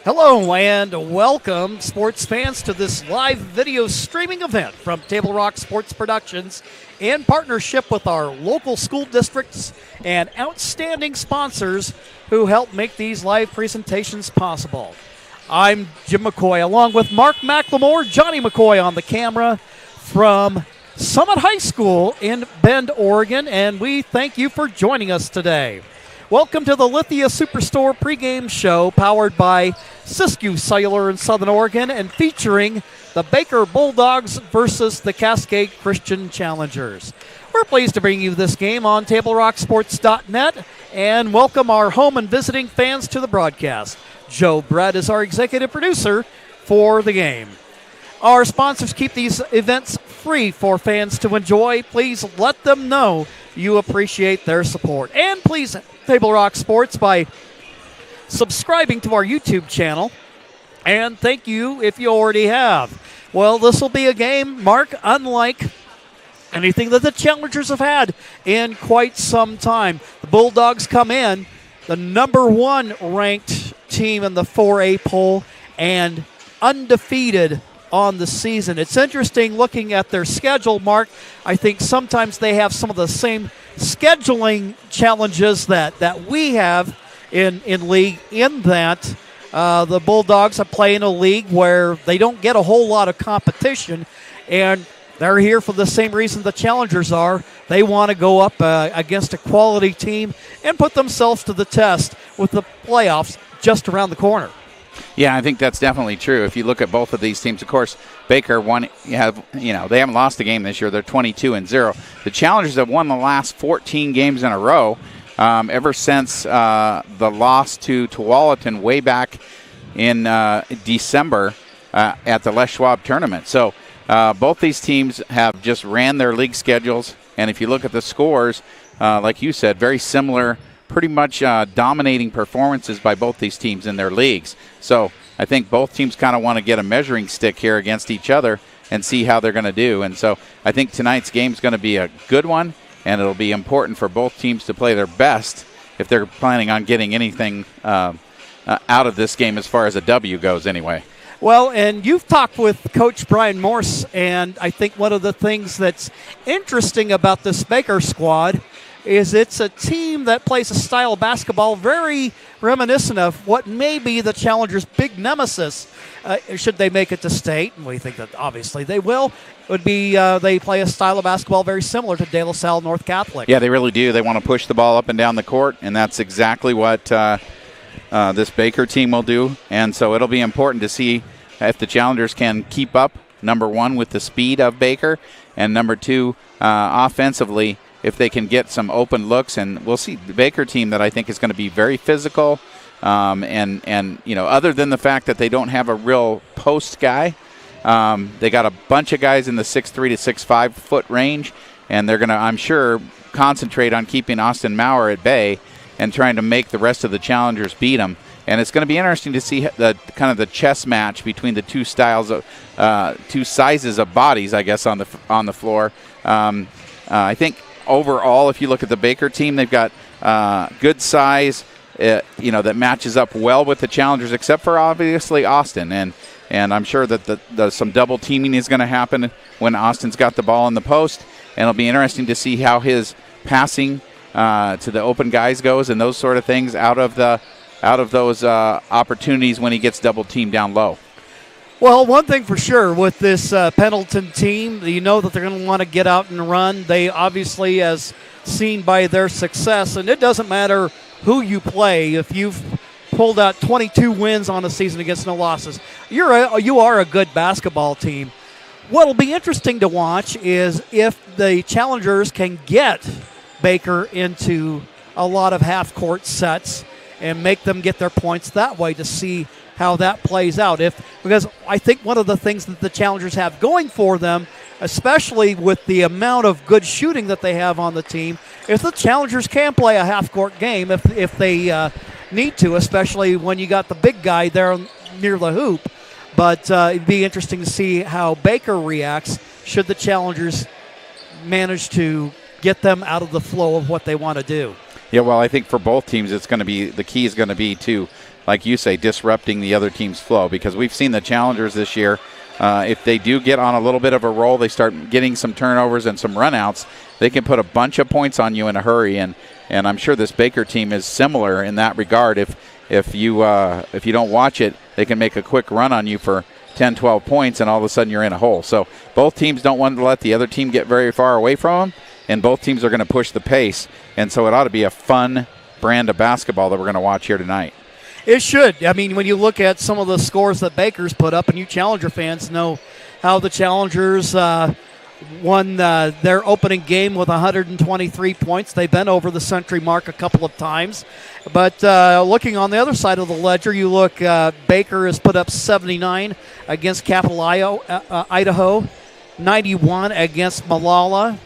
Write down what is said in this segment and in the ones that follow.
Hello and welcome, sports fans, to this live video streaming event from Table Rock Sports Productions in partnership with our local school districts and outstanding sponsors who help make these live presentations possible. I'm Jim McCoy, along with Mark McLemore, Johnny McCoy on the camera from Summit High School in Bend, Oregon, and we thank you for joining us today. Welcome to the Lithia Superstore pregame show powered by Siskiyou Cellular in Southern Oregon and featuring the Baker Bulldogs versus the Cascade Christian Challengers. We're pleased to bring you this game on TableRockSports.net and welcome our home and visiting fans to the broadcast. Joe Brett is our executive producer for the game. Our sponsors keep these events free for fans to enjoy. Please let them know you appreciate their support. And please Table Rock Sports by subscribing to our YouTube channel. And thank you if you already have. Well, this will be a game, Mark, unlike anything that the Challengers have had in quite some time. The Bulldogs come in, the number one ranked team in the 4A poll and undefeated on the season. It's interesting looking at their schedule, Mark. I think sometimes they have some of the same scheduling challenges that we have in league, in that the Bulldogs are playing a league where they don't get a whole lot of competition, and they're here for the same reason the Challengers are. They want to go up against a quality team and put themselves to the test with the playoffs just around the corner. Yeah, I think that's definitely true. If you look at both of these teams, of course, Baker won. They haven't lost a game this year. They're 22-0. The Challengers have won the last 14 games in a row ever since the loss to Tualatin way back in December at the Les Schwab tournament. So both these teams have just ran their league schedules, and if you look at the scores, like you said, very similar. Pretty much dominating performances by both these teams in their leagues. So I think both teams kind of want to get a measuring stick here against each other and see how they're going to do. And so I think tonight's game is going to be a good one, and it'll be important for both teams to play their best if they're planning on getting anything out of this game as far as a W goes anyway. Well, and you've talked with Coach Brian Morse, and I think one of the things that's interesting about this Baker squad is it's a team that plays a style of basketball very reminiscent of what may be the Challengers' big nemesis should they make it to state, and we think that obviously they will. It would be they play a style of basketball very similar to De La Salle North Catholic. Yeah, they really do. They want to push the ball up and down the court, and that's exactly what this Baker team will do. And so it'll be important to see if the Challengers can keep up, number one, with the speed of Baker, and number two, offensively, if they can get some open looks. And we'll see the Baker team that I think is going to be very physical. And other than the fact that they don't have a real post guy, they got a bunch of guys in the 6'3" to 6'5" foot range, and they're going to, I'm sure, concentrate on keeping Austin Maurer at bay and trying to make the rest of the Challengers beat them. And it's going to be interesting to see the kind of the chess match between the two styles of two sizes of bodies, I guess, on the floor. I think overall, if you look at the Baker team, they've got good size, that matches up well with the Challengers, except for obviously Austin. And I'm sure that some double teaming is going to happen when Austin's got the ball in the post. And it'll be interesting to see how his passing to the open guys goes and those sort of things out of those opportunities when he gets double teamed down low. Well, one thing for sure with this Pendleton team, you know that they're going to want to get out and run. They obviously, as seen by their success, and it doesn't matter who you play, if you've pulled out 22 wins on a season against no losses, you are a good basketball team. What will be interesting to watch is if the Challengers can get Baker into a lot of half-court sets and make them get their points that way to see how that plays out. Because I think one of the things that the Challengers have going for them, especially with the amount of good shooting that they have on the team, if the Challengers can play a half-court game, if they need to, especially when you got the big guy there near the hoop. But it'd be interesting to see how Baker reacts should the Challengers manage to get them out of the flow of what they want to do. Yeah, well, I think for both teams, it's going to be the key is going to be to, like you say, disrupting the other team's flow, because we've seen the challengers this year. If they do get on a little bit of a roll, they start getting some turnovers and some runouts, they can put a bunch of points on you in a hurry. And I'm sure this Baker team is similar in that regard. If you don't watch it, they can make a quick run on you for 10, 12 points, and all of a sudden you're in a hole. So both teams don't want to let the other team get very far away from them, and both teams are going to push the pace. And so it ought to be a fun brand of basketball that we're going to watch here tonight. It should. I mean, when you look at some of the scores that Baker's put up, and you Challenger fans know how the Challengers won their opening game with 123 points. They've been over the century mark a couple of times. But looking on the other side of the ledger, you look, Baker has put up 79 against Capital Idaho, 91 against Malala,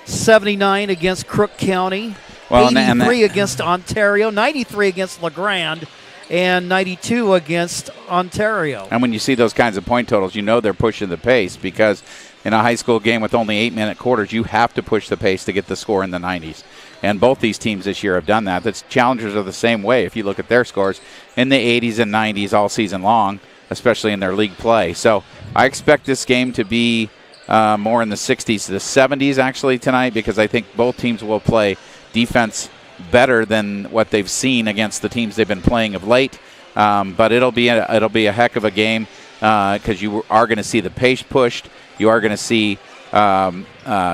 79 against Crook County, 83 against Ontario, 93 against LeGrand, and 92 against Ontario. And when you see those kinds of point totals, you know they're pushing the pace, because in a high school game with only 8-minute quarters, you have to push the pace to get the score in the 90s. And both these teams this year have done that. The Challengers are the same way. If you look at their scores in the 80s and 90s all season long, especially in their league play. So I expect this game to be more in the 60s to the 70s actually tonight, because I think both teams will play defense better than what they've seen against the teams they've been playing of late. But it'll be a heck of a game, because you are going to see the pace pushed. You are going to see the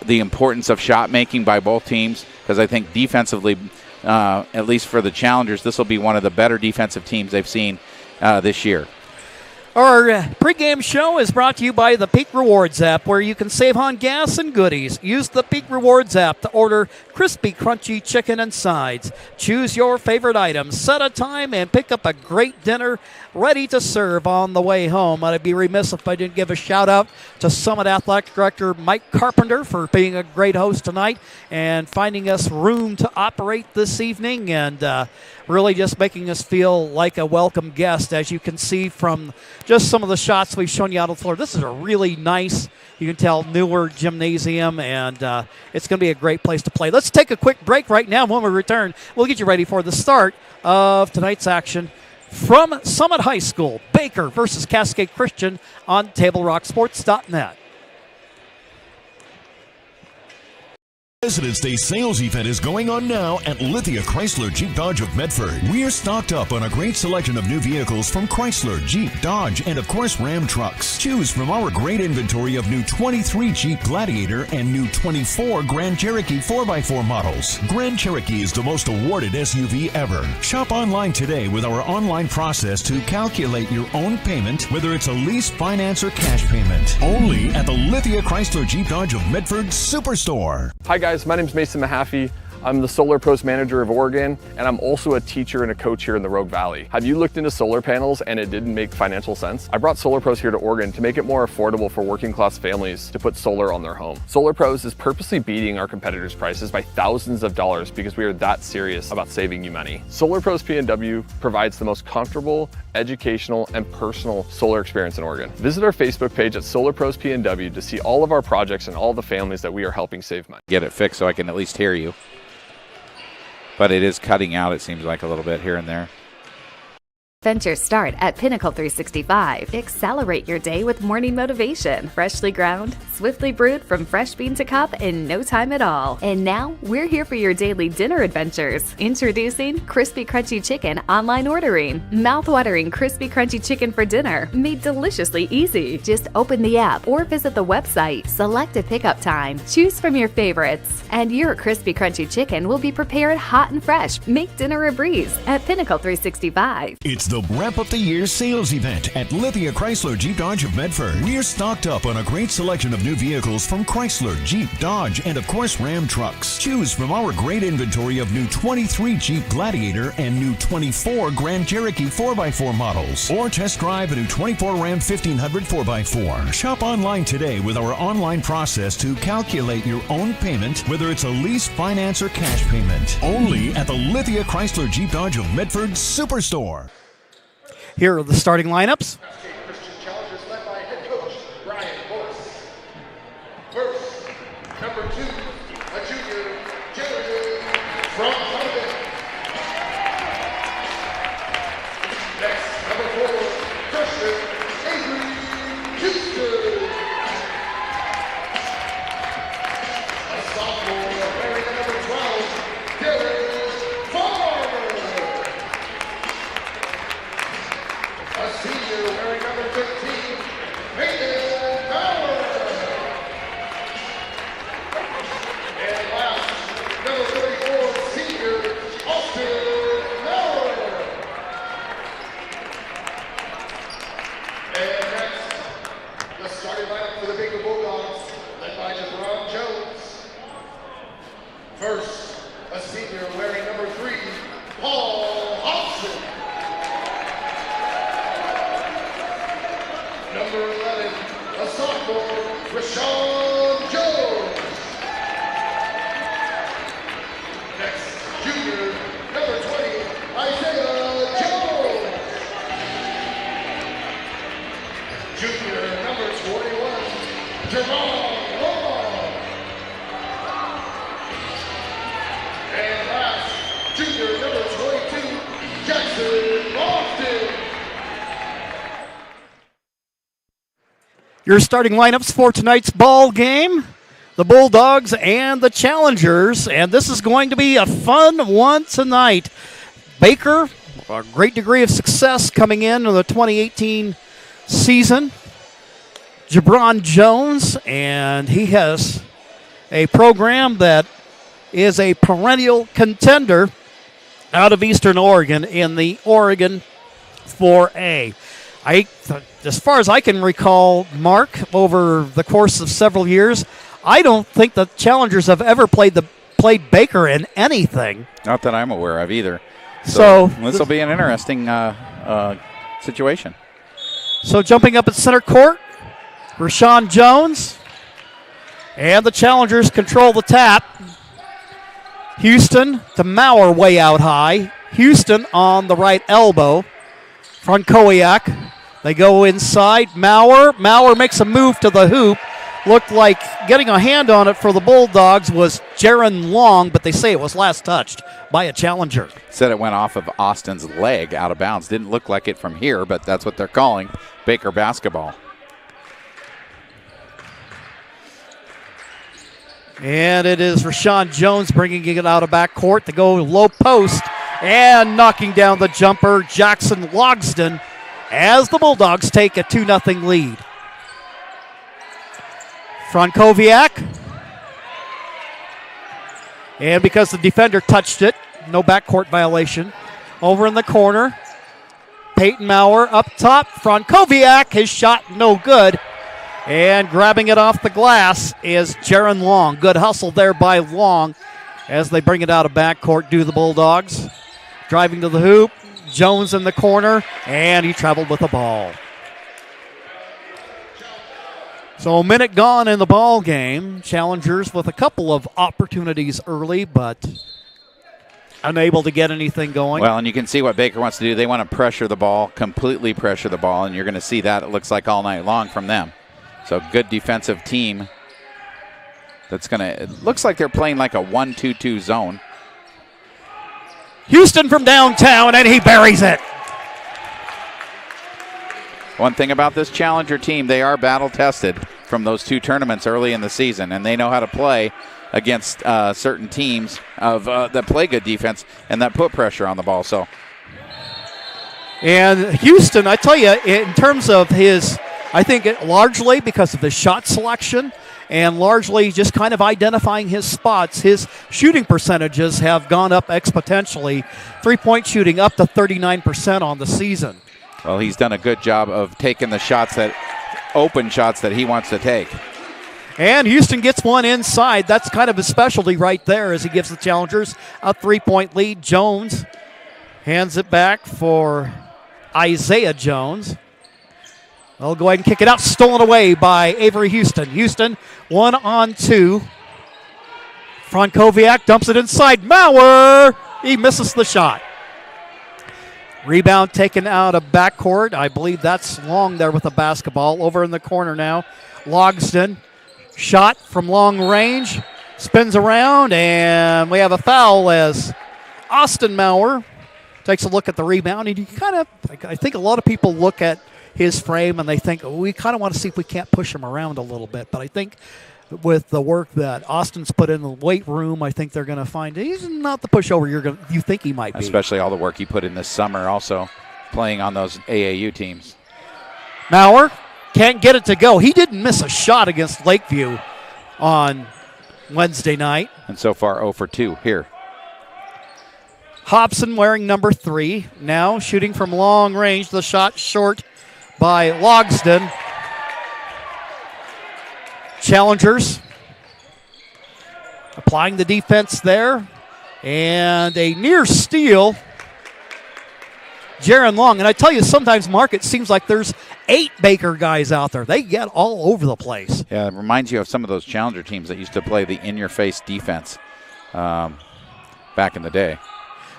importance of shot making by both teams, because I think defensively, at least for the Challengers, this will be one of the better defensive teams they've seen this year. Our pregame show is brought to you by the Peak Rewards app, where you can save on gas and goodies. Use the Peak Rewards app to order crispy, crunchy chicken and sides. Choose your favorite items, set a time, and pick up a great dinner ready to serve on the way home. I'd be remiss if I didn't give a shout-out to Summit Athletic Director Mike Carpenter for being a great host tonight and finding us room to operate this evening, and really just making us feel like a welcome guest. As you can see from just some of the shots we've shown you out on the floor, this is a really nice, you can tell, newer gymnasium, and it's going to be a great place to play. Let's take a quick break right now. When we return, we'll get you ready for the start of tonight's action from Summit High School, Baker versus Cascade Christian on TableRockSports.net. President's Day sales event is going on now at Lithia Chrysler Jeep Dodge of Medford. We're stocked up on a great selection of new vehicles from Chrysler, Jeep, Dodge, and of course Ram trucks. Choose from our great inventory of new 23 Jeep Gladiator and new 24 Grand Cherokee 4x4 models. Grand Cherokee is the most awarded SUV ever. Shop online today with our online process to calculate your own payment, whether it's a lease, finance, or cash payment. Only at the Lithia Chrysler Jeep Dodge of Medford Superstore. Hi guys, my name is Mason Mahaffey. I'm the Solar Pros Manager of Oregon, and I'm also a teacher and a coach here in the Rogue Valley. Have you looked into solar panels and it didn't make financial sense? I brought Solar Pros here to Oregon to make it more affordable for working class families to put solar on their home. Solar Pros is purposely beating our competitors' prices by thousands of dollars because we are that serious about saving you money. Solar Pros PNW provides the most comfortable, educational, and personal solar experience in Oregon. Visit our Facebook page at Solar Pros PNW to see all of our projects and all the families that we are helping save money. Get it fixed so I can at least hear you. But it is cutting out, it seems like, a little bit here and there. Ventures start at Pinnacle 365. Accelerate your day with morning motivation. Freshly ground, swiftly brewed from fresh bean to cup in no time at all. And now, we're here for your daily dinner adventures. Introducing Crispy Crunchy Chicken online ordering. Mouth-watering Crispy Crunchy Chicken for dinner, made deliciously easy. Just open the app or visit the website. Select a pickup time. Choose from your favorites. And your Crispy Crunchy Chicken will be prepared hot and fresh. Make dinner a breeze at Pinnacle 365. It's the Wrap Up the Year sales event at Lithia Chrysler Jeep Dodge of Medford. We're stocked up on a great selection of new vehicles from Chrysler, Jeep, Dodge, and of course Ram trucks. Choose from our great inventory of new 23 Jeep Gladiator and new 24 Grand Cherokee 4x4 models. Or test drive a new 24 Ram 1500 4x4. Shop online today with our online process to calculate your own payment, whether it's a lease, finance, or cash payment. Only at the Lithia Chrysler Jeep Dodge of Medford Superstore. Here are the starting lineups. Cascade Christian Challengers led by head coach Brian Morris. First, number 2, a junior, Jeremy sophomore, Rashawn Jones. Next, junior, number 20, Isaiah Jones. Junior, number 21, Jerome Long. And last, junior, number 22, Jackson Austin. Your starting lineups for tonight's ball game, the Bulldogs and the Challengers, and this is going to be a fun one tonight. Baker, a great degree of success coming in the 2018 season. Jabron Jones, and he has a program that is a perennial contender out of Eastern Oregon in the Oregon 4A. As far as I can recall, Mark, over the course of several years, I don't think the Challengers have ever played Baker in anything. Not that I'm aware of either. So this will be an interesting situation. So jumping up at center court, Rashawn Jones, and the Challengers control the tap. Houston to Maurer way out high. Houston on the right elbow. Frankowiak. They go inside. Maurer makes a move to the hoop. Looked like getting a hand on it for the Bulldogs was Jaron Long, but they say it was last touched by a Challenger. Said it went off of Austin's leg out of bounds. Didn't look like it from here, but that's what they're calling Baker basketball. And it is Rashawn Jones bringing it out of backcourt to go low post and knocking down the jumper, Jackson Logsdon, as the Bulldogs take a 2-0 lead. Frankowiak. And because the defender touched it, no backcourt violation. Over in the corner, Peyton Maurer up top. Frankowiak, his shot no good. And grabbing it off the glass is Jaron Long. Good hustle there by Long as they bring it out of backcourt, do the Bulldogs. Driving to the hoop, Jones in the corner, and he traveled with the ball. So a minute gone in the ball game. Challengers with a couple of opportunities early, but unable to get anything going. Well, and you can see what Baker wants to do. They want to pressure the ball, completely pressure the ball, and you're going to see that, it looks like, all night long from them. So good defensive team. That's going to, it looks like they're playing like a 1-2-2 zone. Houston from downtown, and he buries it. One thing about this Challenger team, they are battle-tested from those two tournaments early in the season, and they know how to play against certain teams that play good defense and that put pressure on the ball. So, and Houston, I tell you, in terms of his, I think largely because of his shot selection and largely just kind of identifying his spots, his shooting percentages have gone up exponentially. Three-point shooting up to 39% on the season. Well, he's done a good job of taking the shots open shots that he wants to take. And Houston gets one inside. That's kind of his specialty right there as he gives the Challengers a 3-point lead. Jones hands it back for Isaiah Jones. They'll go ahead and kick it out. Stolen away by Avery Houston. Houston 1-on-2. Frankowiak dumps it inside. Maurer! He misses the shot. Rebound taken out of backcourt. I believe that's Long there with the basketball. Over in the corner now. Logsdon. Shot from long range. Spins around, and we have a foul as Austin Maurer takes a look at the rebound. And you kind of, I think a lot of people look at his frame and they think, oh, we kind of want to see if we can't push him around a little bit. But I think with the work that Austin's put in the weight room, I think they're going to find he's not the pushover you think he might be. Especially all the work he put in this summer also playing on those AAU teams. Maurer can't get it to go. He didn't miss a shot against Lakeview on Wednesday night. And so far 0 for 2 here. Hobson wearing number 3. Now shooting from long range. The shot short by Logsdon. Challengers applying the defense there. And a near steal. Jaron Long. And I tell you, sometimes, Mark, it seems like there's 8 Baker guys out there. They get all over the place. Yeah, it reminds you of some of those challenger teams that used to play the in-your-face defense back in the day.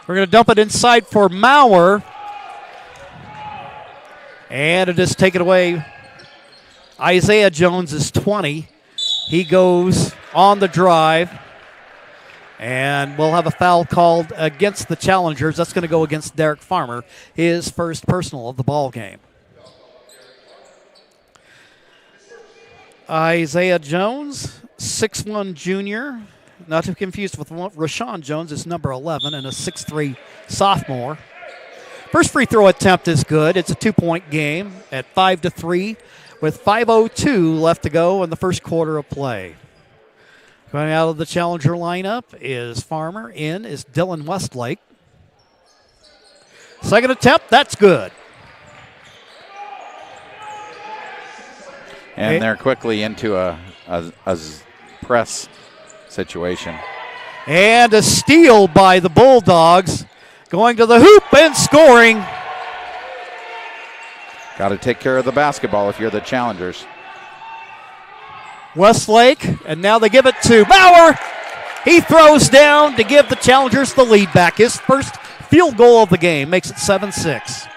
We're going to dump it inside for Maurer. And it is taken away. Isaiah Jones is 20. He goes on the drive. And we'll have a foul called against the challengers. That's going to go against Derek Farmer, his first personal of the ball game. Isaiah Jones, 6'1 junior. Not to be confused with Rashawn Jones, is number 11 and a 6'3 sophomore. First free throw attempt is good. It's a 2-point game at 5-3 with 5:02 left to go in the first quarter of play. Going out of the challenger lineup is Farmer. In is Dylan Westlake. Second attempt, that's good. And they're quickly into a press situation. And a steal by the Bulldogs. Going to the hoop and scoring. Got to take care of the basketball if you're the challengers. Westlake, and now they give it to Bauer. He throws down to give the challengers the lead back. His first field goal of the game makes it 7-6.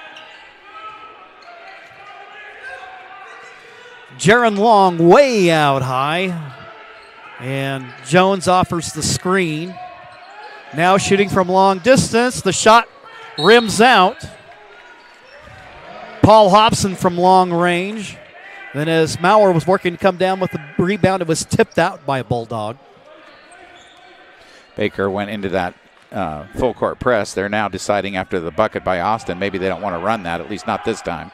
Jaron Long way out high. And Jones offers the screen. Now shooting from long distance. The shot rims out. Paul Hobson from long range. Then as Maurer was working to come down with the rebound, it was tipped out by a Bulldog. Baker went into that full court press. They're now deciding after the bucket by Austin, maybe they don't want to run that, at least not this time.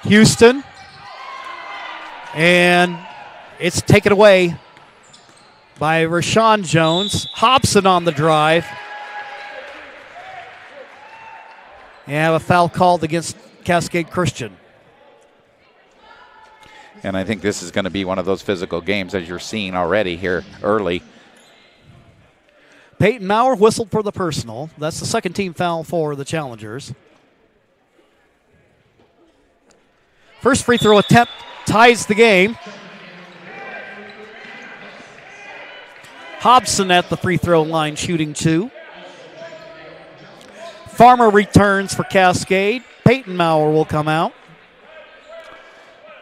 Houston. And it's taken away by Rashawn Jones. Hobson on the drive. And have a foul called against Cascade Christian. And I think this is going to be one of those physical games, as you're seeing already here early. Peyton Maurer whistled for the personal. That's the second team foul for the challengers. First free throw attempt ties the game. Hobson at the free throw line shooting 2. Farmer returns for Cascade. Peyton Maurer will come out.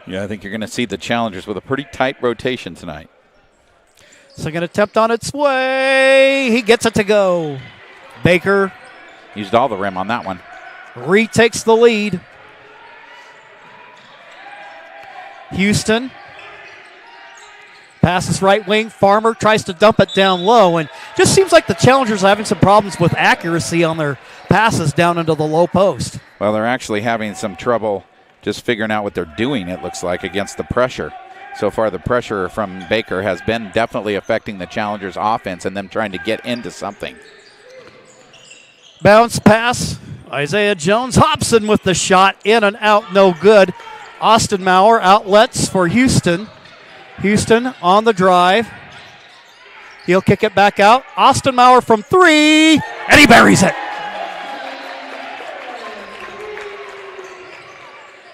Yeah, I think you're going to see the challengers with a pretty tight rotation tonight. Second attempt on its way. He gets it to go. Baker used all the rim on that one. Retakes the lead. Houston passes right wing. Farmer tries to dump it down low, and just seems like the challengers are having some problems with accuracy on their passes down into the low post. Well, they're actually having some trouble just figuring out what they're doing, it looks like, against the pressure. So far, the pressure from Baker has been definitely affecting the challengers' offense and them trying to get into something. Bounce pass. Isaiah Jones. Hobson with the shot. In and out, no good. Austin Maurer outlets for Houston. Houston on the drive. He'll kick it back out. Austin Maurer from 3, and he buries it.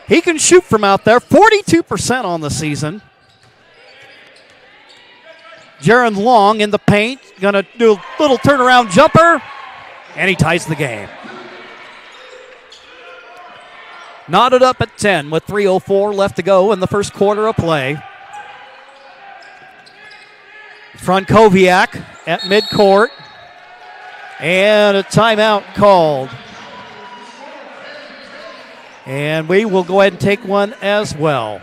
He can shoot from out there, 42% on the season. Jaron Long in the paint, going to do a little turnaround jumper, and he ties the game. Knotted up at 10 with 3:04 left to go in the first quarter of play. Frankowiak at midcourt, and a timeout called. And we will go ahead and take one as well.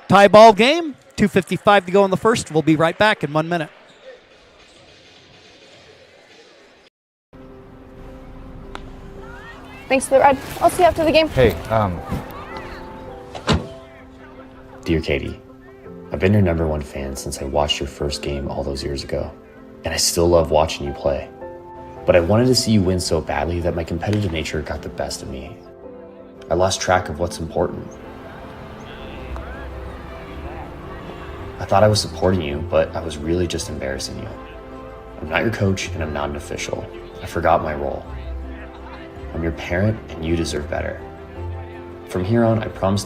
Tie ball game, 2:55 to go in the first. We'll be right back in 1 minute. Thanks for the ride. I'll see you after the game. Hey, Dear Katie, I've been your #1 fan since I watched your first game all those years ago, and I still love watching you play. But I wanted to see you win so badly that my competitive nature got the best of me. I lost track of what's important. I thought I was supporting you, but I was really just embarrassing you. I'm not your coach, and I'm not an official. I forgot my role. I'm your parent, and you deserve better. From here on, I promise.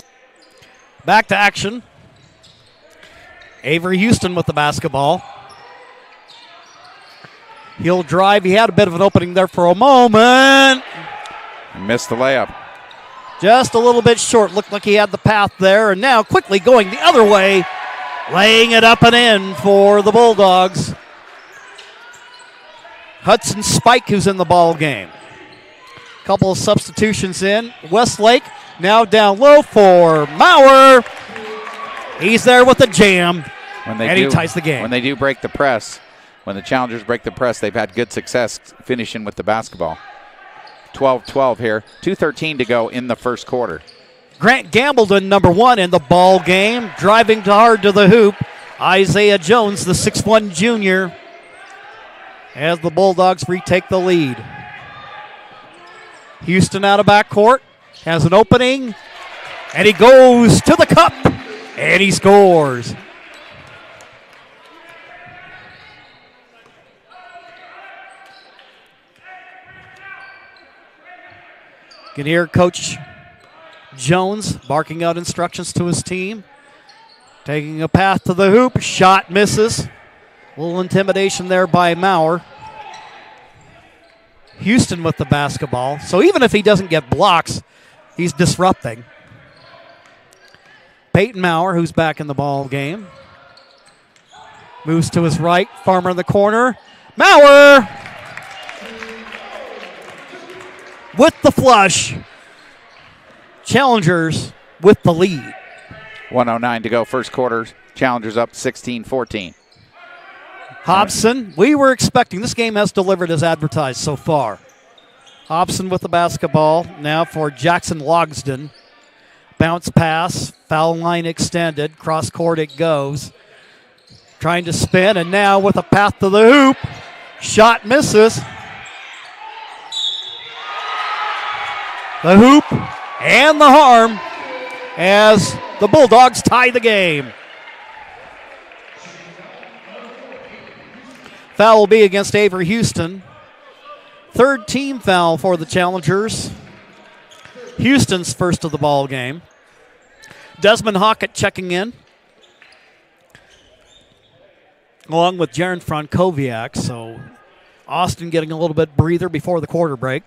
Back to action. Avery Houston with the basketball. He'll drive. He had a bit of an opening there for a moment. Missed the layup. Just a little bit short. Looked like he had the path there. And now quickly going the other way. Laying it up and in for the Bulldogs. Hudson Spike, who's in the ball game. Couple of substitutions in. Westlake now down low for Maurer. He's there with the jam. He ties the game. When they do break the press, when the Challengers break the press, they've had good success finishing with the basketball. 12-12 here. 2:13 to go in the first quarter. Grant Gambledon, number 1 in the ball game, driving hard to the hoop. Isaiah Jones, the 6'1 junior, as the Bulldogs retake the lead. Houston out of backcourt, has an opening, and he goes to the cup, and he scores. You can hear Coach Jones barking out instructions to his team. Taking a path to the hoop. Shot misses. A little intimidation there by Maurer. Houston with the basketball. So even if he doesn't get blocks, he's disrupting. Peyton Maurer, who's back in the ball game. Moves to his right. Farmer in the corner. Maurer with the flush. Challengers with the lead. 1:09 to go, first quarter. Challengers up 16-14. Hobson, we were expecting, this game has delivered as advertised so far. Hobson with the basketball now for Jackson Logsden. Bounce pass, foul line extended, cross court it goes. Trying to spin, and now with a path to the hoop. Shot misses. The hoop and the harm as the Bulldogs tie the game. Foul will be against Avery Houston. Third team foul for the Challengers. Houston's first of the ball game. Desmond Hockett checking in, along with Jaron Frankowiak. So Austin getting a little bit breather before the quarter break.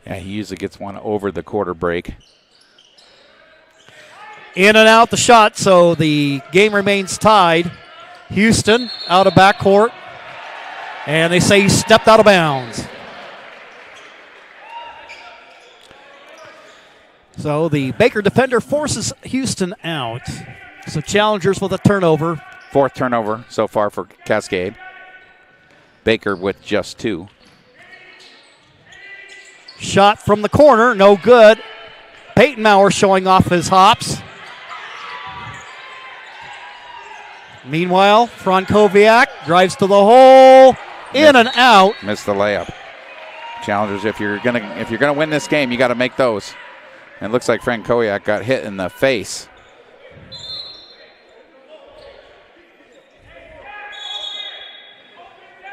Yeah, he usually gets one over the quarter break. In and out the shot, so the game remains tied. Houston out of backcourt, and they say he stepped out of bounds. So the Baker defender forces Houston out. So Challengers with a turnover. Fourth turnover so far for Cascade. Baker with just 2. Shot from the corner, no good. Peyton Maurer showing off his hops. Meanwhile, Frankowiak drives to the hole, in and out. Missed the layup. Challengers, if you're gonna win this game, you got to make those. And it looks like Frankowiak got hit in the face.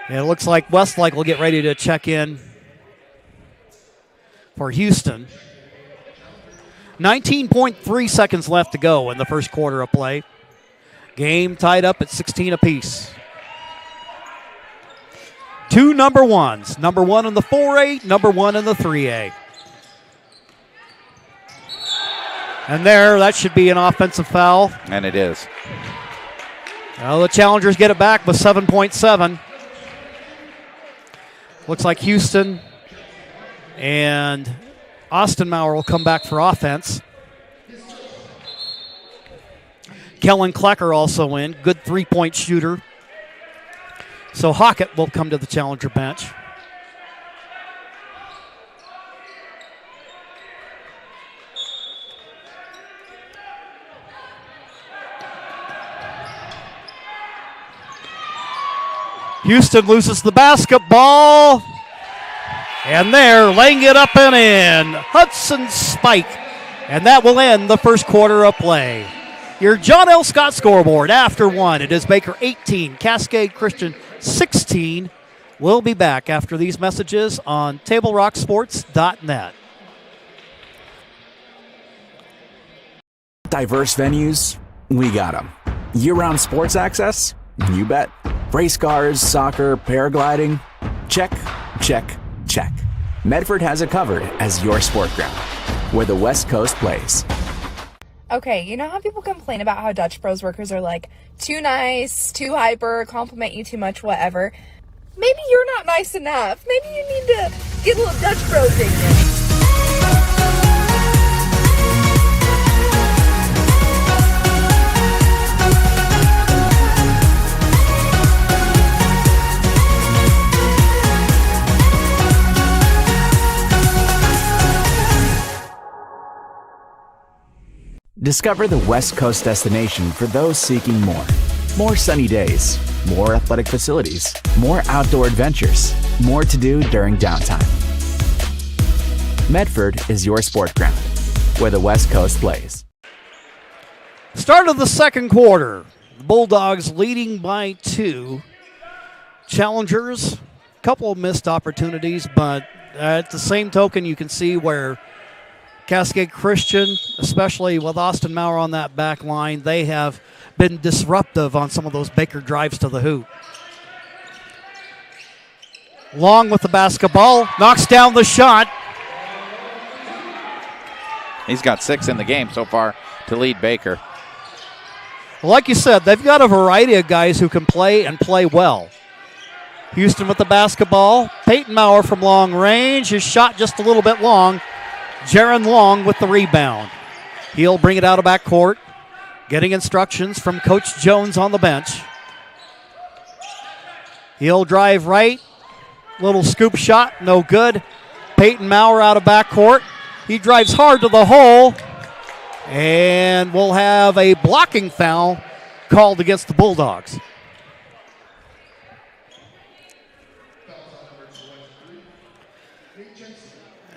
And it looks like Westlake will get ready to check in for Houston. 19.3 seconds left to go in the first quarter of play. Game tied up at 16 apiece. Two number ones. Number 1 in the 4A, number 1 in the 3A. And there, that should be an offensive foul. And it is. Well, the Challengers get it back with 7.7. Looks like Houston and Austin Maurer will come back for offense. Kellen Klecker also in. Good three-point shooter. So Hockett will come to the Challenger bench. Houston loses the basketball. And there, laying it up and in, Hudson Spike. And that will end the first quarter of play. Your John L. Scott scoreboard after 1. It is Baker 18, Cascade Christian 16. We'll be back after these messages on TableRockSports.net. Diverse venues, we got them. Year-round sports access? You bet. Race cars, soccer, paragliding? Check, check, check. Medford has it covered as your sport ground, where the West Coast plays. Okay, you know how people complain about how Dutch Bros workers are like too nice, too hyper, compliment you too much, whatever? Maybe you're not nice enough. Maybe you need to get a little Dutch Bros in you. Discover the West Coast destination for those seeking more. More sunny days, more athletic facilities, more outdoor adventures, more to do during downtime. Medford is your sport ground, where the West Coast plays. Start of the second quarter. The Bulldogs leading by 2. Challengers, a couple of missed opportunities, but at the same token, you can see where Cascade Christian, especially with Austin Maurer on that back line, they have been disruptive on some of those Baker drives to the hoop. Long with the basketball, knocks down the shot. He's got 6 in the game so far to lead Baker. Like you said, they've got a variety of guys who can play and play well. Houston with the basketball. Peyton Maurer from long range. His shot just a little bit long. Jaron Long with the rebound. He'll bring it out of backcourt. Getting instructions from Coach Jones on the bench. He'll drive right. Little scoop shot, no good. Peyton Maurer out of backcourt. He drives hard to the hole. And we'll have a blocking foul called against the Bulldogs.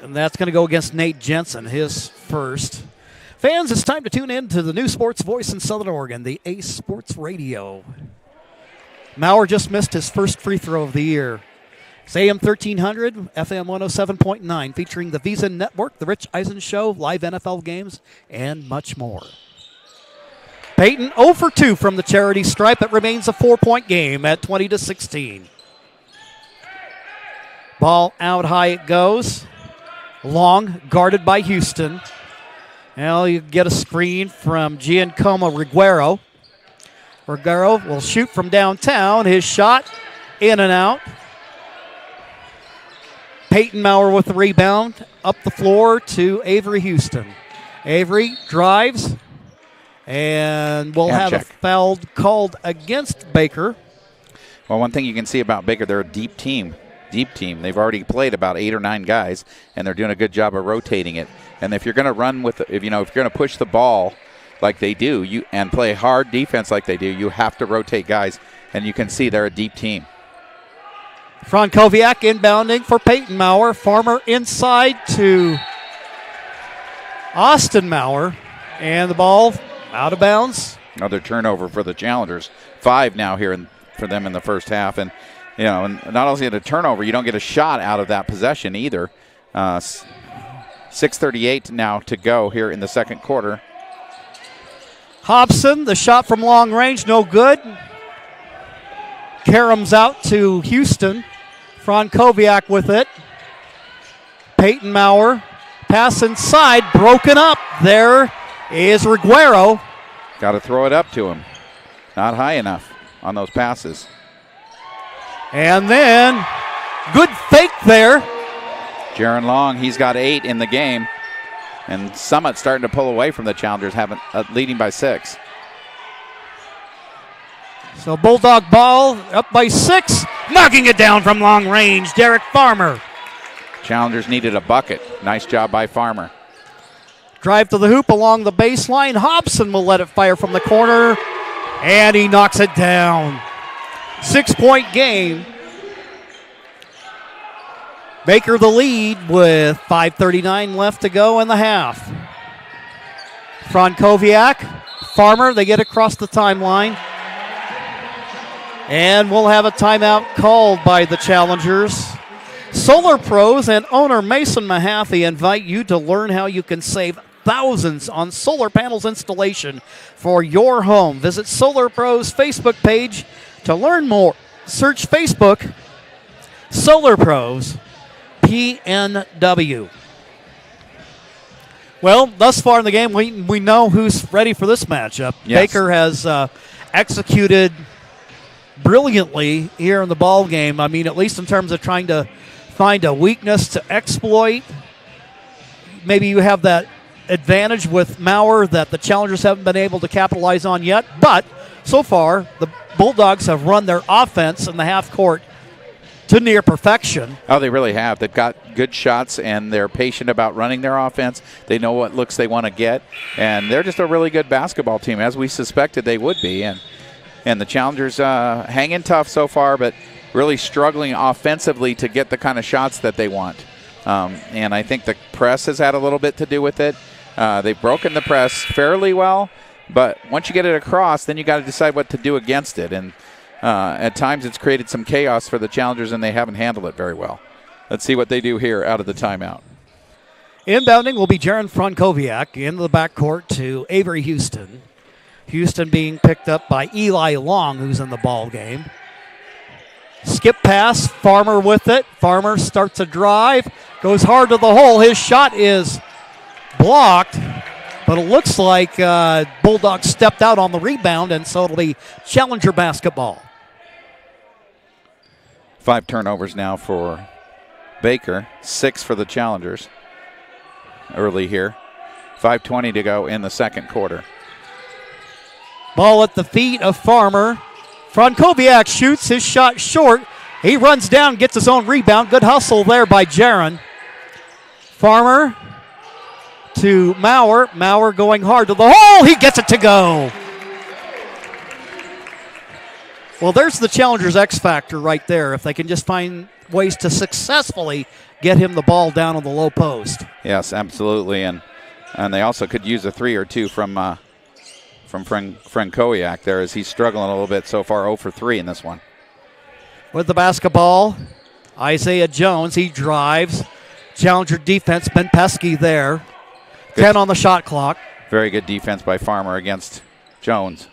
And that's going to go against Nate Jensen, his first. Fans, it's time to tune in to the new sports voice in Southern Oregon, the Ace Sports Radio. Maurer just missed his first free throw of the year. It's AM 1300, FM 107.9, featuring the Visa Network, The Rich Eisen Show, live NFL games, and much more. Peyton 0 for 2 from the charity stripe. It remains a 4-point game at 20-16. Ball out high it goes. Long, guarded by Houston. Now you get a screen from Giancomo Riguero. Riguero will shoot from downtown. His shot in and out. Peyton Maurer with the rebound. Up the floor to Avery Houston. Avery drives. And we'll have a foul called against Baker. Well, one thing you can see about Baker, they're a deep team. They've already played about 8 or 9 guys, and they're doing a good job of rotating it. And if you're going to run with, if you're going to push the ball like they do, and play hard defense like they do, you have to rotate guys. And you can see they're a deep team. Frankowiak inbounding for Peyton Maurer. Farmer inside to Austin Maurer, and the ball out of bounds. Another turnover for the Challengers. 5 now here for them in the first half, and. And not only a turnover, you don't get a shot out of that possession either. 6:38 now to go here in the second quarter. Hobson, the shot from long range, no good. Karam's out to Houston. Frankowiak with it. Peyton Maurer, pass inside, broken up. There is Riguero. Got to throw it up to him. Not high enough on those passes. And then, good fake there. Jaron Long, he's got 8 in the game. And Summit starting to pull away from the Challengers, leading by 6. So Bulldog ball up by 6. Knocking it down from long range, Derek Farmer. Challengers needed a bucket. Nice job by Farmer. Drive to the hoop along the baseline. Hobson will let it fire from the corner. And he knocks it down. 6-point game. Baker the lead with 5:39 left to go in the half. Frankowiak, Farmer, they get across the timeline. And we'll have a timeout called by the Challengers. Solar Pros and owner Mason Mahaffey invite you to learn how you can save thousands on solar panels installation for your home. Visit Solar Pros Facebook page to learn more. Search Facebook Solar Pros PNW. Well, thus far in the game, we know who's ready for this matchup. Yes. Baker has executed brilliantly here in the ball game. I mean, at least in terms of trying to find a weakness to exploit. Maybe you have that advantage with Maurer that the Challengers haven't been able to capitalize on yet. But so far, the Bulldogs have run their offense in the half court to near perfection. Oh, they really have. They've got good shots, and they're patient about running their offense. They know what looks they want to get, and they're just a really good basketball team, as we suspected they would be. And the Challengers hanging tough so far, but really struggling offensively to get the kind of shots that they want. And I think the press has had a little bit to do with it. They've broken the press fairly well, but once you get it across, then you got to decide what to do against it. And at times it's created some chaos for the Challengers, and they haven't handled it very well. Let's see what they do here out of the timeout. Inbounding will be Jaron Frankowiak into the backcourt to Avery Houston. Houston being picked up by Eli Long, who's in the ball game. Skip pass, Farmer with it. Farmer starts a drive, goes hard to the hole. His shot is blocked, but it looks like Bulldogs stepped out on the rebound, and so it'll be Challenger basketball. 5 turnovers now for Baker, 6 for the Challengers early here. 5:20 to go in the second quarter. Ball at the feet of Farmer. Frankowiak shoots his shot short. He runs down, gets his own rebound. Good hustle there by Jaron. Farmer to Maurer. Maurer going hard to the hole. He gets it to go. Well, there's the Challengers' X factor right there. If they can just find ways to successfully get him the ball down on the low post. Yes, absolutely. And they also could use a 3 or 2 from Frankowiak there, as he's struggling a little bit so far, 0 for 3 in this one. With the basketball, Isaiah Jones, he drives. Challenger defense, been pesky there. Good. 10 on the shot clock. Very good defense by Farmer against Jones.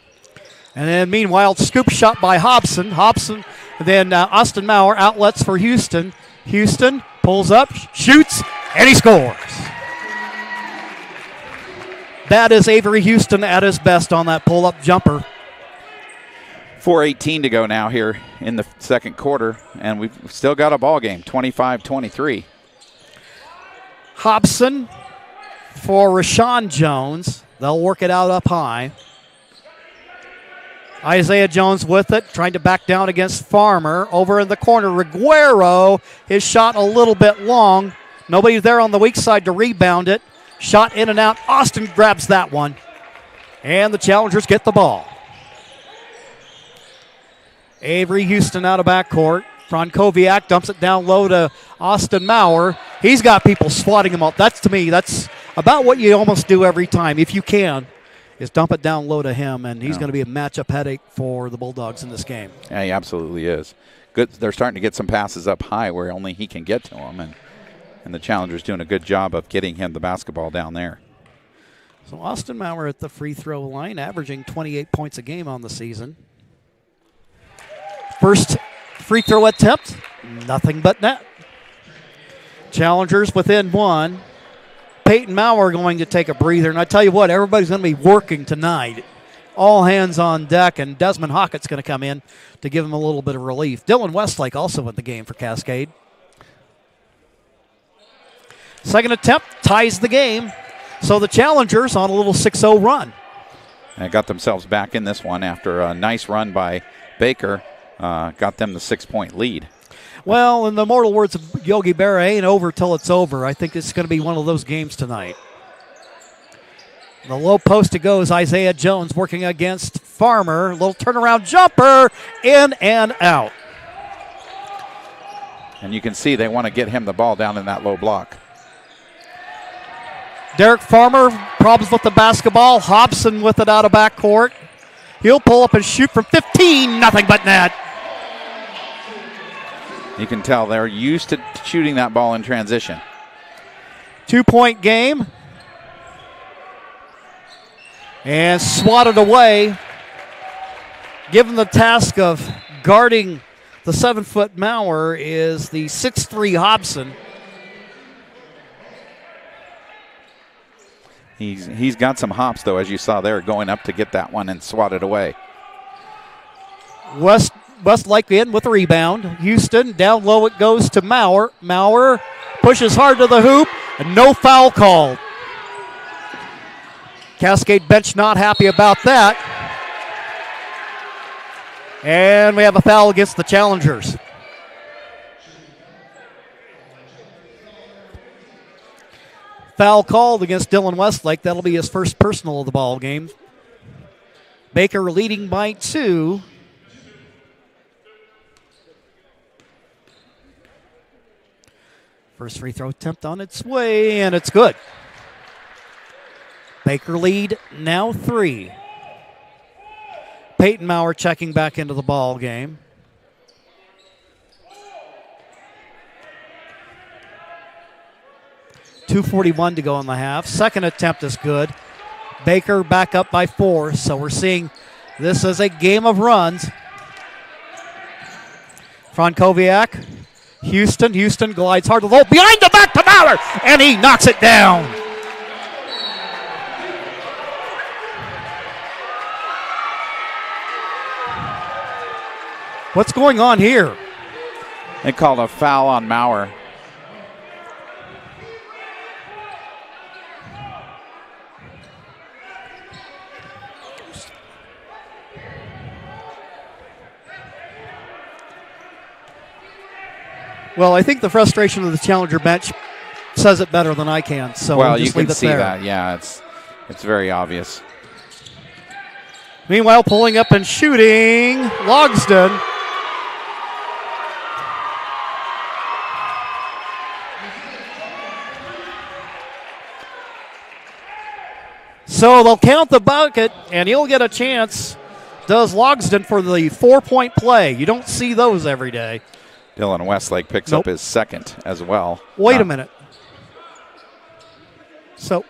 And then meanwhile, scoop shot by Hobson. Hobson, then Austin Maurer, outlets for Houston. Houston pulls up, shoots, and he scores. That is Avery Houston at his best on that pull-up jumper. 4:18 to go now here in the second quarter, and we've still got a ball game, 25-23. Hobson for Rashawn Jones. They'll work it out up high. Isaiah Jones with it, trying to back down against Farmer. Over in the corner, Reguero. His shot a little bit long. Nobody there on the weak side to rebound it. Shot in and out. Austin grabs that one. And the Challengers get the ball. Avery Houston out of backcourt. Frankowiak dumps it down low to Austin Maurer. He's got people swatting him up. That's about what you almost do every time, if you can, is dump it down low to him, and he's going to be a matchup headache for the Bulldogs in this game. Yeah, he absolutely is. Good. They're starting to get some passes up high where only he can get to them, and the Challengers doing a good job of getting him the basketball down there. So Austin Maurer at the free throw line, averaging 28 points a game on the season. First free throw attempt, nothing but net. Challengers within one. Peyton Maurer going to take a breather, and I tell you what, everybody's going to be working tonight. All hands on deck, and Desmond Hockett's going to come in to give him a little bit of relief. Dylan Westlake also in the game for Cascade. Second attempt ties the game, so the Challengers on a little 6-0 run. And got themselves back in this one after a nice run by Baker. Got them the 6-point lead. Well, in the immortal words of Yogi Berra, ain't over till it's over. I think it's going to be one of those games tonight. The low post it goes. Isaiah Jones working against Farmer. Little turnaround jumper, in and out. And you can see they want to get him the ball down in that low block. Derek Farmer, problems with the basketball. Hobson with it out of backcourt. He'll pull up and shoot from 15, nothing but net. You can tell they're used to shooting that ball in transition. 2-point game. And swatted away. Given the task of guarding the 7-foot Maurer is the 6'3" Hobson. He's got some hops, though, as you saw there, going up to get that one and swat it away. Westlake in with a rebound. Houston, down low it goes to Maurer. Maurer pushes hard to the hoop, and no foul called. Cascade bench not happy about that. And we have a foul against the challengers. Foul called against Dylan Westlake. That'll be his first personal of the ball game. Baker leading by 2. First free throw attempt on its way, and it's good. Baker lead now 3. Peyton Maurer checking back into the ball game. .241 to go in the half. Second attempt is good. Baker back up by 4, so we're seeing this as a game of runs. Frankowiak. Houston glides hard to the hole. Behind the back to Maurer, and he knocks it down. What's going on here? They called a foul on Maurer. Well, I think the frustration of the challenger bench says it better than I can. So well, we'll just you can leave it see there. that. Yeah, it's very obvious. Meanwhile, pulling up and shooting, Logsdon. So they'll count the bucket, and he'll get a chance. Does Logsdon for the 4-point play. You don't see those every day. Dylan Westlake picks up his second as well. Wait a minute. So.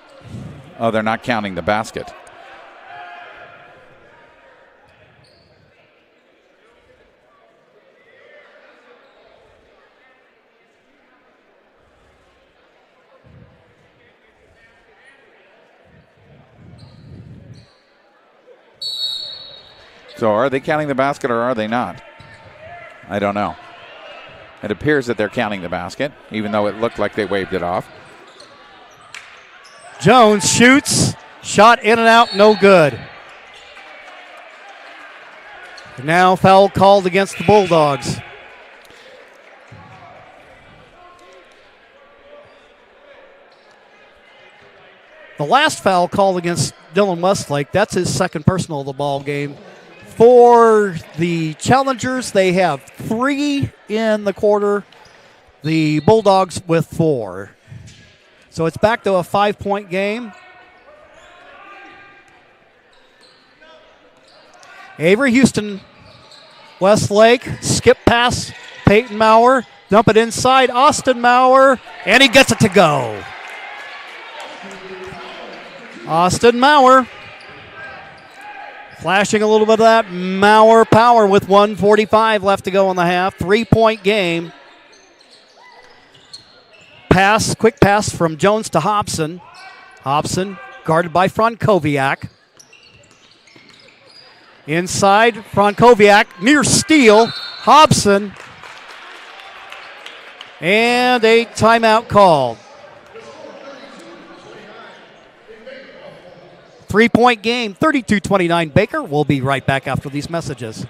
Oh, they're not counting the basket. So are they counting the basket or are they not? I don't know. It appears that they're counting the basket, even though it looked like they waved it off. Jones shoots. Shot in and out, no good. Now foul called against the Bulldogs. The last foul called against Dylan Westlake, that's his second personal of the ball game. For the challengers, they have 3 in the quarter. The Bulldogs with 4. So it's back to a 5-point game. Avery Houston, Westlake, skip pass, Peyton Maurer, dump it inside, Austin Maurer, and he gets it to go. Austin Maurer. Flashing a little bit of that Maurer power with 1:45 left to go in the half. 3-point game. Pass, quick pass from Jones to Hobson. Hobson guarded by Frankowiak. Inside, Frankowiak near steal. Hobson. And a timeout called. 3-point game, 32-29 Baker. We'll be right back after these messages.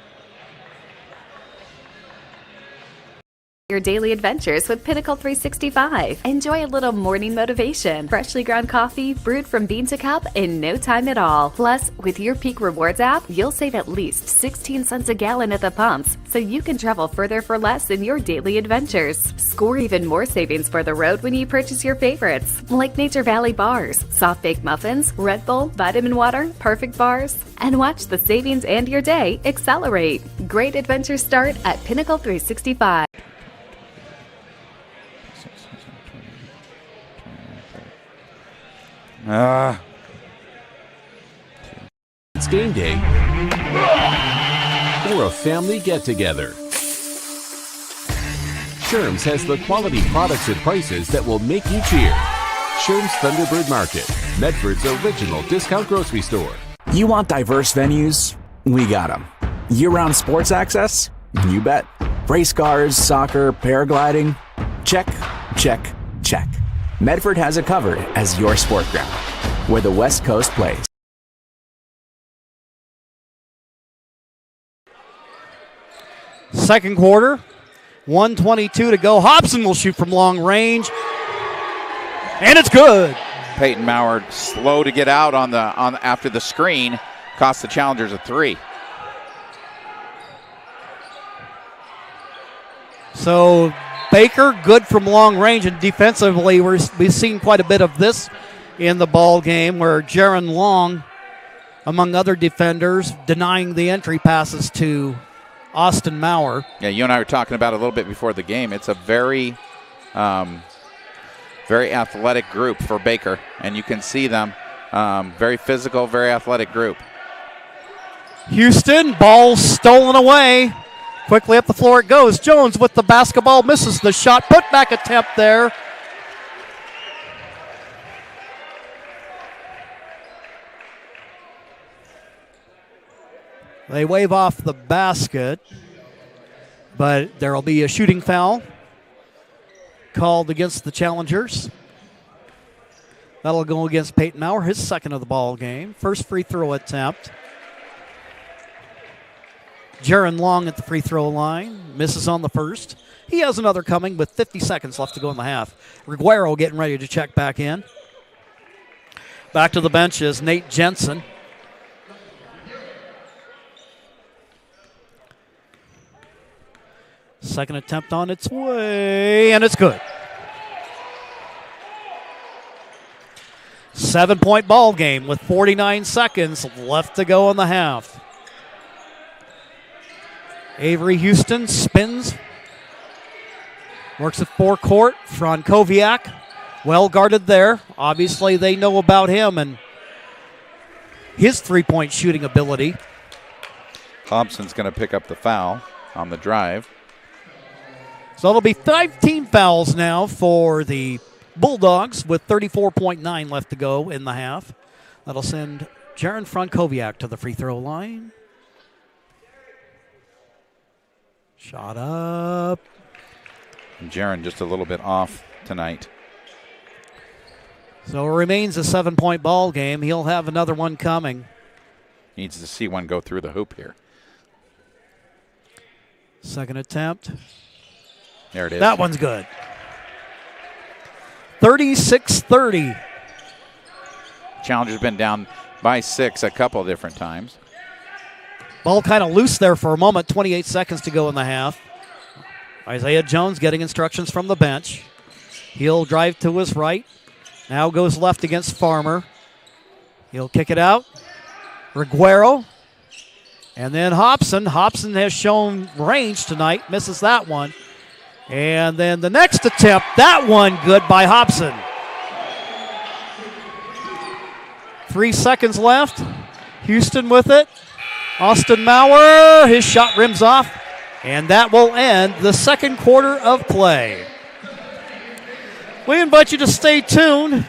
Your daily adventures with Pinnacle 365. Enjoy a little morning motivation. Freshly ground coffee brewed from bean to cup in no time at all. Plus, with your Peak Rewards app, you'll save at least 16 cents a gallon at the pumps, so you can travel further for less in your daily adventures. Score even more savings for the road when you purchase your favorites, like Nature Valley bars, soft baked muffins, Red Bull, vitamin water, perfect bars, and watch the savings and your day accelerate. Great adventures start at Pinnacle 365. It's game day or a family get-together. Sherm's has the quality products and prices that will make you cheer. Sherm's Thunderbird Market, Medford's original discount grocery store. You want diverse venues? We got them. Year-round sports access? You bet. Race cars, soccer, paragliding? Check, check, check. Medford has it covered as your sport ground, where the West Coast plays. Second quarter, 1:22 to go. Hobson will shoot from long range, and it's good. Peyton Maurer slow to get out on after the screen, cost the Challengers a 3. So Baker good from long range, and defensively we've seen quite a bit of this in the ball game, where Jaron Long, among other defenders, denying the entry passes to Austin Maurer. Yeah, you and I were talking about it a little bit before the game. It's a very athletic group for Baker, and you can see them. Very physical, very athletic group. Houston, ball stolen away. Quickly up the floor it goes. Jones with the basketball, misses the shot. Put back attempt there. They wave off the basket, but there will be a shooting foul called against the Challengers. That'll go against Peyton Maurer, his second of the ball game. First free throw attempt. Jaron Long at the free throw line, misses on the first. He has another coming with 50 seconds left to go in the half. Reguero getting ready to check back in. Back to the bench is Nate Jensen. Second attempt on its way, and it's good. 7-point ball game with 49 seconds left to go in the half. Avery Houston spins, works at forecourt. Frankowiak, well guarded there. Obviously they know about him and his three-point shooting ability. Hobson's going to pick up the foul on the drive. So it'll be 5 team fouls now for the Bulldogs with 34.9 left to go in the half. That'll send Jaron Frankowiak to the free throw line. Shot up. And Jaron just a little bit off tonight. So it remains a 7-point ball game. He'll have another one coming. Needs to see one go through the hoop here. Second attempt. There it is. That one's good. 36-30. Challenger's been down by 6 a couple of different times. Ball kind of loose there for a moment. 28 seconds to go in the half. Isaiah Jones getting instructions from the bench. He'll drive to his right. Now goes left against Farmer. He'll kick it out. Reguero. And then Hobson. Hobson has shown range tonight. Misses that one. And then the next attempt, that one good by Hobson. 3 seconds left. Houston with it. Austin Maurer, his shot rims off. And that will end the second quarter of play. We invite you to stay tuned.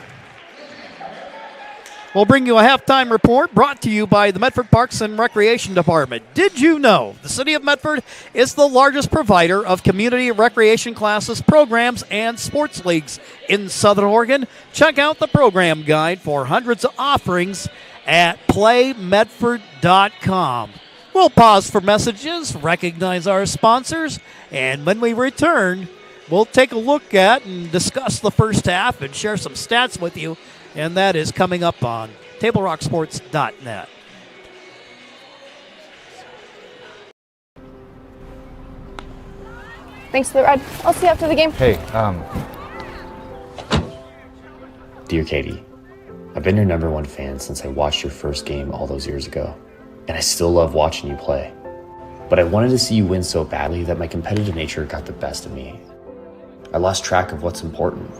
We'll bring you a halftime report brought to you by the Medford Parks and Recreation Department. Did you know the City of Medford is the largest provider of community recreation classes, programs, and sports leagues in Southern Oregon? Check out the program guide for hundreds of offerings at playmedford.com. We'll pause for messages, recognize our sponsors, and when we return, we'll take a look at and discuss the first half and share some stats with you. And that is coming up on TableRockSports.net. Thanks for the ride. I'll see you after the game. Hey, Dear Katie, I've been your #1 fan since I watched your first game all those years ago, and I still love watching you play. But I wanted to see you win so badly that my competitive nature got the best of me. I lost track of what's important.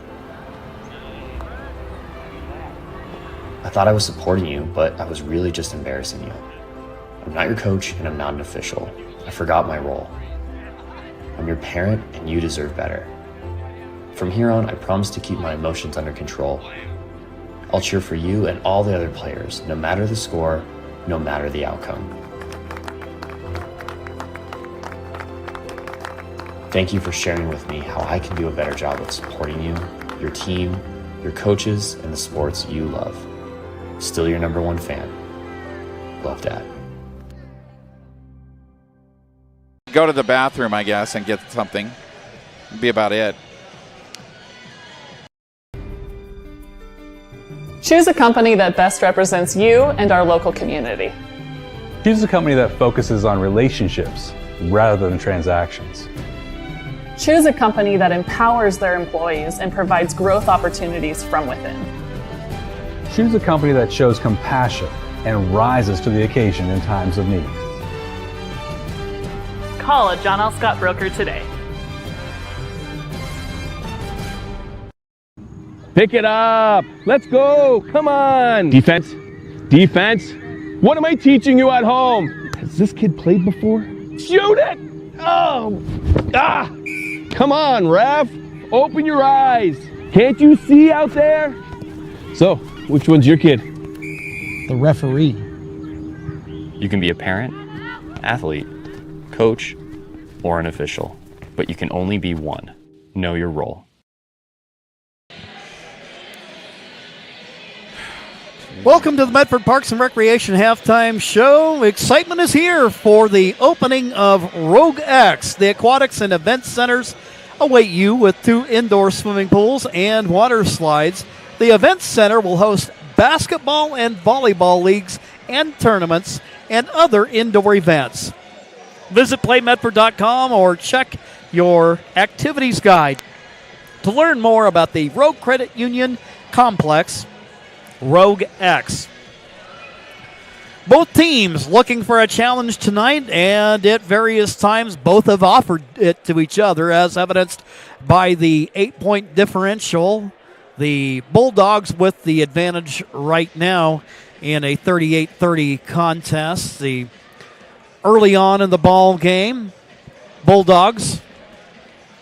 I thought I was supporting you, but I was really just embarrassing you. I'm not your coach and I'm not an official. I forgot my role. I'm your parent and you deserve better. From here on, I promise to keep my emotions under control. I'll cheer for you and all the other players, no matter the score, no matter the outcome. Thank you for sharing with me how I can do a better job of supporting you, your team, your coaches, and the sports you love. Still your number one fan. Love, Dad. Go to the bathroom, I guess, and get something. That'd be about it. Choose a company that best represents you and our local community. Choose a company that focuses on relationships rather than transactions. Choose a company that empowers their employees and provides growth opportunities from within. Choose a company that shows compassion and rises to the occasion in times of need. Call a John L. Scott broker today. Pick it up. Let's go. Come on. Defense. Defense. What am I teaching you at home? Has this kid played before? Shoot it. Oh. Ah. Come on, ref. Open your eyes. Can't you see out there? So, which one's your kid? The referee. You can be a parent, athlete, coach, or an official, but you can only be one. Know your role. Welcome to the Medford Parks and Recreation Halftime Show. Excitement is here for the opening of Rogue X. The aquatics and event centers await you with 2 indoor swimming pools and water slides. The event center will host basketball and volleyball leagues and tournaments and other indoor events. Visit playmedford.com or check your activities guide to learn more about the Rogue Credit Union Complex, Rogue X. Both teams looking for a challenge tonight, and at various times both have offered it to each other, as evidenced by the 8-point differential. The Bulldogs with the advantage right now in a 38-30 contest. Early on in the ball game, Bulldogs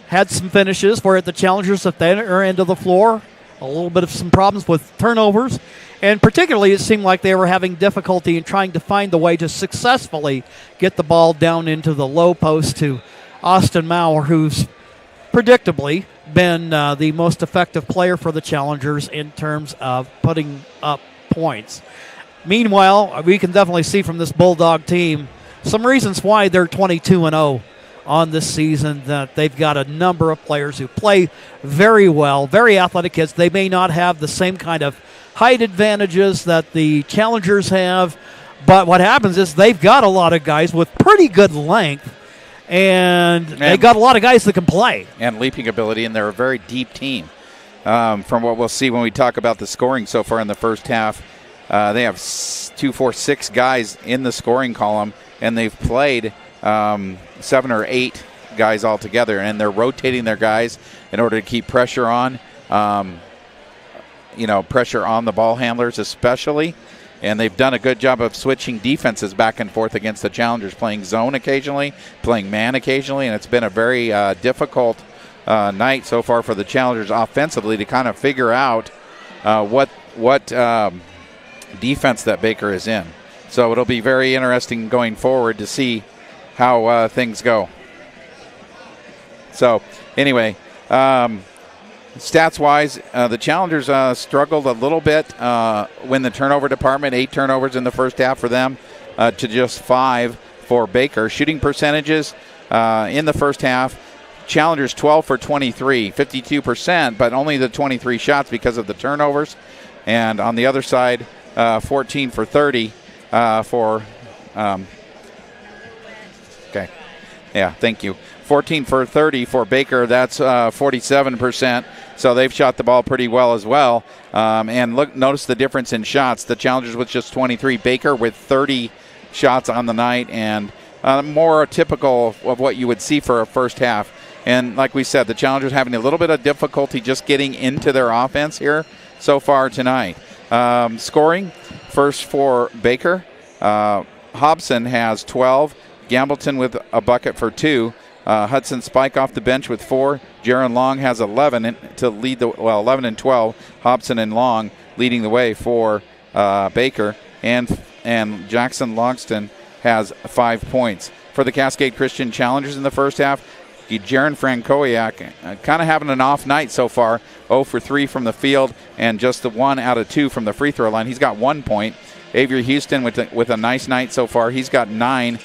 had some finishes where at the Challengers at their end of the floor, a little bit of some problems with turnovers, and particularly it seemed like they were having difficulty in trying to find a way to successfully get the ball down into the low post to Austin Maurer, who's predictably been the most effective player for the Challengers in terms of putting up points. Meanwhile, we can definitely see from this Bulldog team some reasons why they're 22-0 on this season, that they've got a number of players who play very well, very athletic kids. They may not have the same kind of height advantages that the Challengers have, but what happens is they've got a lot of guys with pretty good length, and they got a lot of guys that can play. And leaping ability, and they're a very deep team. From what we'll see when we talk about the scoring so far in the first half, they have 6 guys in the scoring column, and they've played 7 or 8 guys all together, and they're rotating their guys in order to keep pressure on, pressure on the ball handlers especially. And they've done a good job of switching defenses back and forth against the Challengers, playing zone occasionally, playing man occasionally, and it's been a very difficult night so far for the Challengers offensively to kind of figure out what defense that Baker is in. So it'll be very interesting going forward to see how things go. So anyway, stats-wise, the Challengers struggled a little bit when the turnover department, 8 turnovers in the first half for them to just 5 for Baker. Shooting percentages in the first half, Challengers 12 for 23, 52%, but only the 23 shots because of the turnovers. And on the other side, 14 for 30 for okay. Yeah, thank you. 14 for 30 for Baker. That's 47%. So they've shot the ball pretty well as well. And notice the difference in shots. The Challengers with just 23. Baker with 30 shots on the night, and more typical of what you would see for a first half. And like we said, the Challengers having a little bit of difficulty just getting into their offense here so far tonight. Scoring, first for Baker. Hobson has 12. Gambleton with a bucket for 2. Hudson Spike off the bench with 4. Jaron Long has 11 to lead 11 and 12. Hobson and Long leading the way for Baker. And Jackson Logston has 5 points. For the Cascade Christian Challengers in the first half, Jaron Frankowiak kind of having an off night so far. 0 for 3 from the field and just the 1 out of 2 from the free throw line. He's got 1 point. Avery Houston with a nice night so far. He's got 9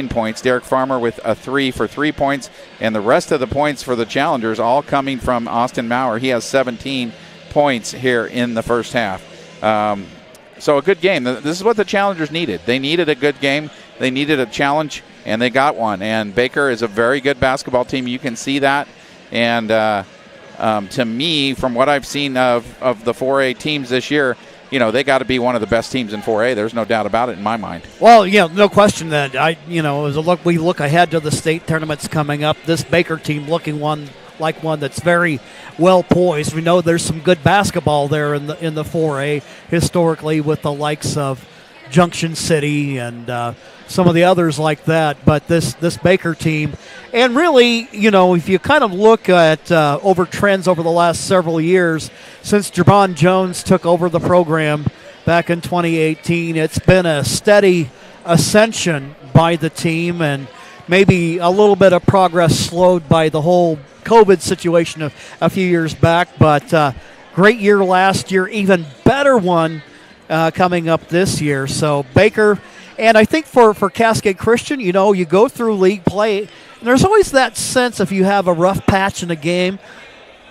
points. Derek Farmer with a 3 for 3 points. And the rest of the points for the Challengers all coming from Austin Maurer. He has 17 points here in the first half. So a good game. This is what the Challengers needed. They needed a good game. They needed a challenge, and they got one. And Baker is a very good basketball team. You can see that. And to me, from what I've seen of the 4A teams this year, they got to be one of the best teams in 4A. There's no doubt about it in my mind. Well, no question that as we look ahead to the state tournaments coming up, this Baker team looking one that's very well poised. We know there's some good basketball there in the 4A historically with the likes of Junction City and some of the others like that. But this Baker team, and really, if you kind of look at over trends over the last several years since Javon Jones took over the program back in 2018, it's been a steady ascension by the team, and maybe a little bit of progress slowed by the whole COVID situation a few years back. But great year last year, even better one coming up this year. So Baker, and I think for Cascade Christian, you go through league play, and there's always that sense if you have a rough patch in a game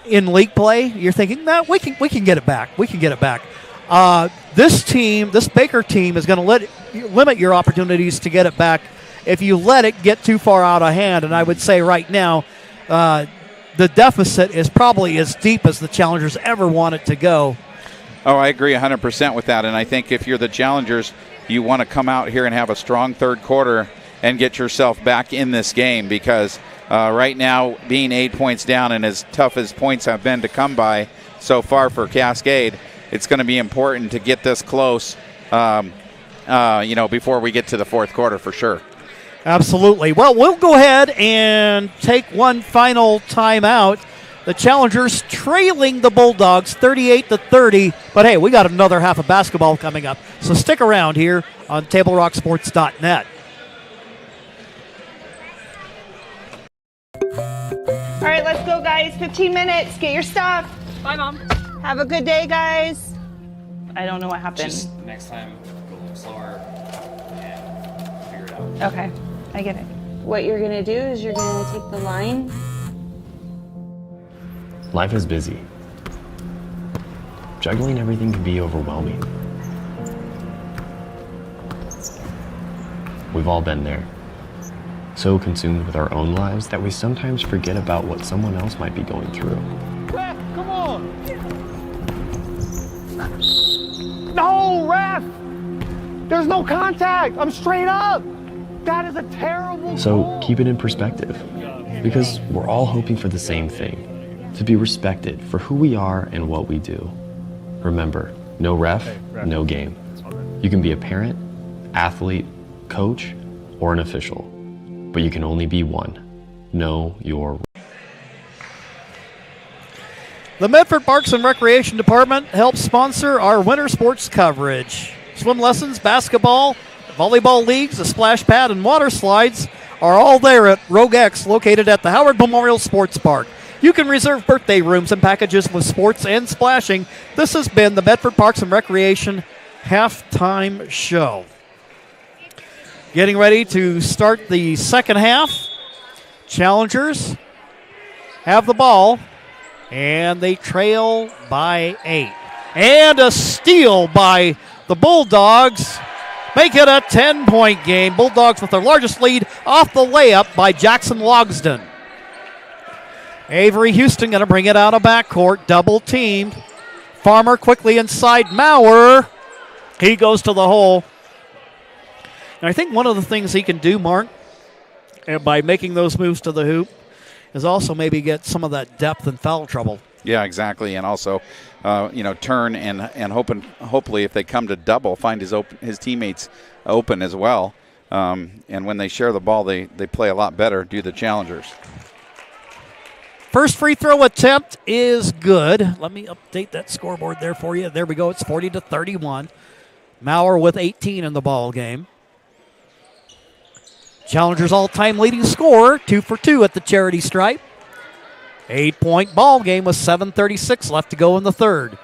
in league play, you're thinking, no, we can get it back. We can get it back. This Baker team is going to limit your opportunities to get it back if you let it get too far out of hand. And I would say right now, the deficit is probably as deep as the Challengers ever want it to go. Oh, I agree 100% with that. And I think if you're the Challengers, you want to come out here and have a strong third quarter and get yourself back in this game, because right now, being 8 points down and as tough as points have been to come by so far for Cascade, it's going to be important to get this close, before we get to the fourth quarter for sure. Absolutely. Well, we'll go ahead and take one final timeout. The Challengers trailing the Bulldogs 38-30. But hey, we got another half of basketball coming up. So stick around here on TableRockSports.net. All right, let's go, guys. 15 minutes. Get your stuff. Bye, Mom. Have a good day, guys. I don't know what happened. Just next time, go a little slower and figure it out. Okay, I get it. What you're going to do is you're going to take the line. Life is busy. Juggling everything can be overwhelming. We've all been there. So consumed with our own lives that we sometimes forget about what someone else might be going through. Ref, come on! No, ref! There's no contact! I'm straight up! That is a terrible So goal. keep it in perspective, because we're all hoping for the same thing. To be respected for who we are and what we do. Remember, no ref, no game. You can be a parent, athlete, coach, or an official, but you can only be one. Know your. The Medford Parks and Recreation Department helps sponsor our winter sports coverage. Swim lessons, basketball, volleyball leagues, the splash pad, and water slides are all there at Rogue X, located at the Howard Memorial Sports Park. You can reserve birthday rooms and packages with sports and splashing. This has been the Medford Parks and Recreation Halftime Show. Getting ready to start the second half. Challengers have the ball, and they trail by 8. And a steal by the Bulldogs. Make it a 10-point game. Bulldogs with their largest lead off the layup by Jackson Logsden. Avery Houston going to bring it out of backcourt, double teamed. Farmer quickly inside Maurer. He goes to the hole. And I think one of the things he can do, Mark, by making those moves to the hoop, is also maybe get some of that depth and foul trouble. Yeah, exactly. And also, turn and hopefully if they come to double, find his teammates open as well. And when they share the ball, they play a lot better, do the challengers. First free throw attempt is good. Let me update that scoreboard there for you. There we go. It's 40-31. Maurer with 18 in the ball game. Challengers all-time leading scorer, 2 for 2 at the charity stripe. 8-point ball game with 7:36 left to go in the third.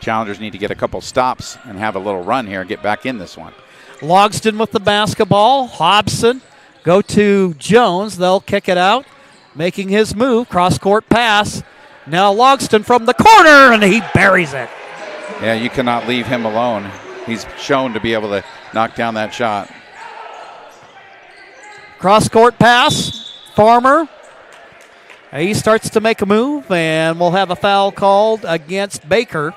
Challengers need to get a couple stops and have a little run here and get back in this one. Logston with the basketball. Hobson go to Jones. They'll kick it out. Making his move. Cross-court pass. Now Logston from the corner, and he buries it. Yeah, you cannot leave him alone. He's shown to be able to knock down that shot. Cross-court pass. Farmer. He starts to make a move, and we'll have a foul called against Baker.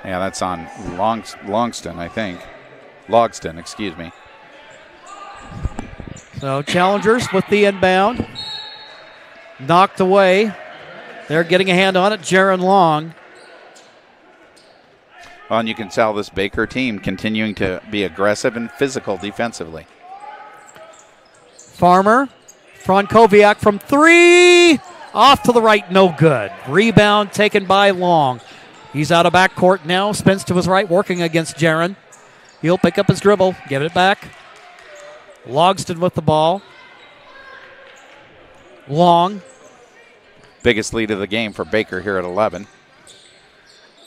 Yeah, that's on Logston, I think. Logston, excuse me. So Challengers with the inbound. Knocked away. They're getting a hand on it. Jaron Long. Well, and you can tell this Baker team continuing to be aggressive and physical defensively. Farmer. Frankowiak from 3. Off to the right, no good. Rebound taken by Long. He's out of backcourt now. Spins to his right, working against Jaron. He'll pick up his dribble, give it back. Logston with the ball. Long. Biggest lead of the game for Baker here at 11.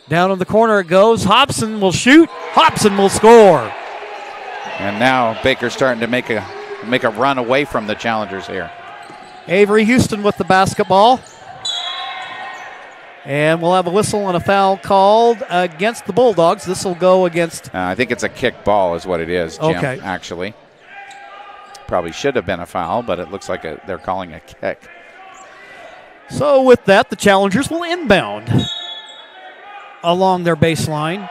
Down in the corner it goes. Hobson will shoot. Hobson will score. And now Baker's starting to make a run away from the challengers here. Avery Houston with the basketball. And we'll have a whistle and a foul called against the Bulldogs. This will go against... I think it's a kick ball is what it is, Jim, okay. Actually. Probably should have been a foul, but it looks like they're calling a kick. So with that, the Challengers will inbound along their baseline.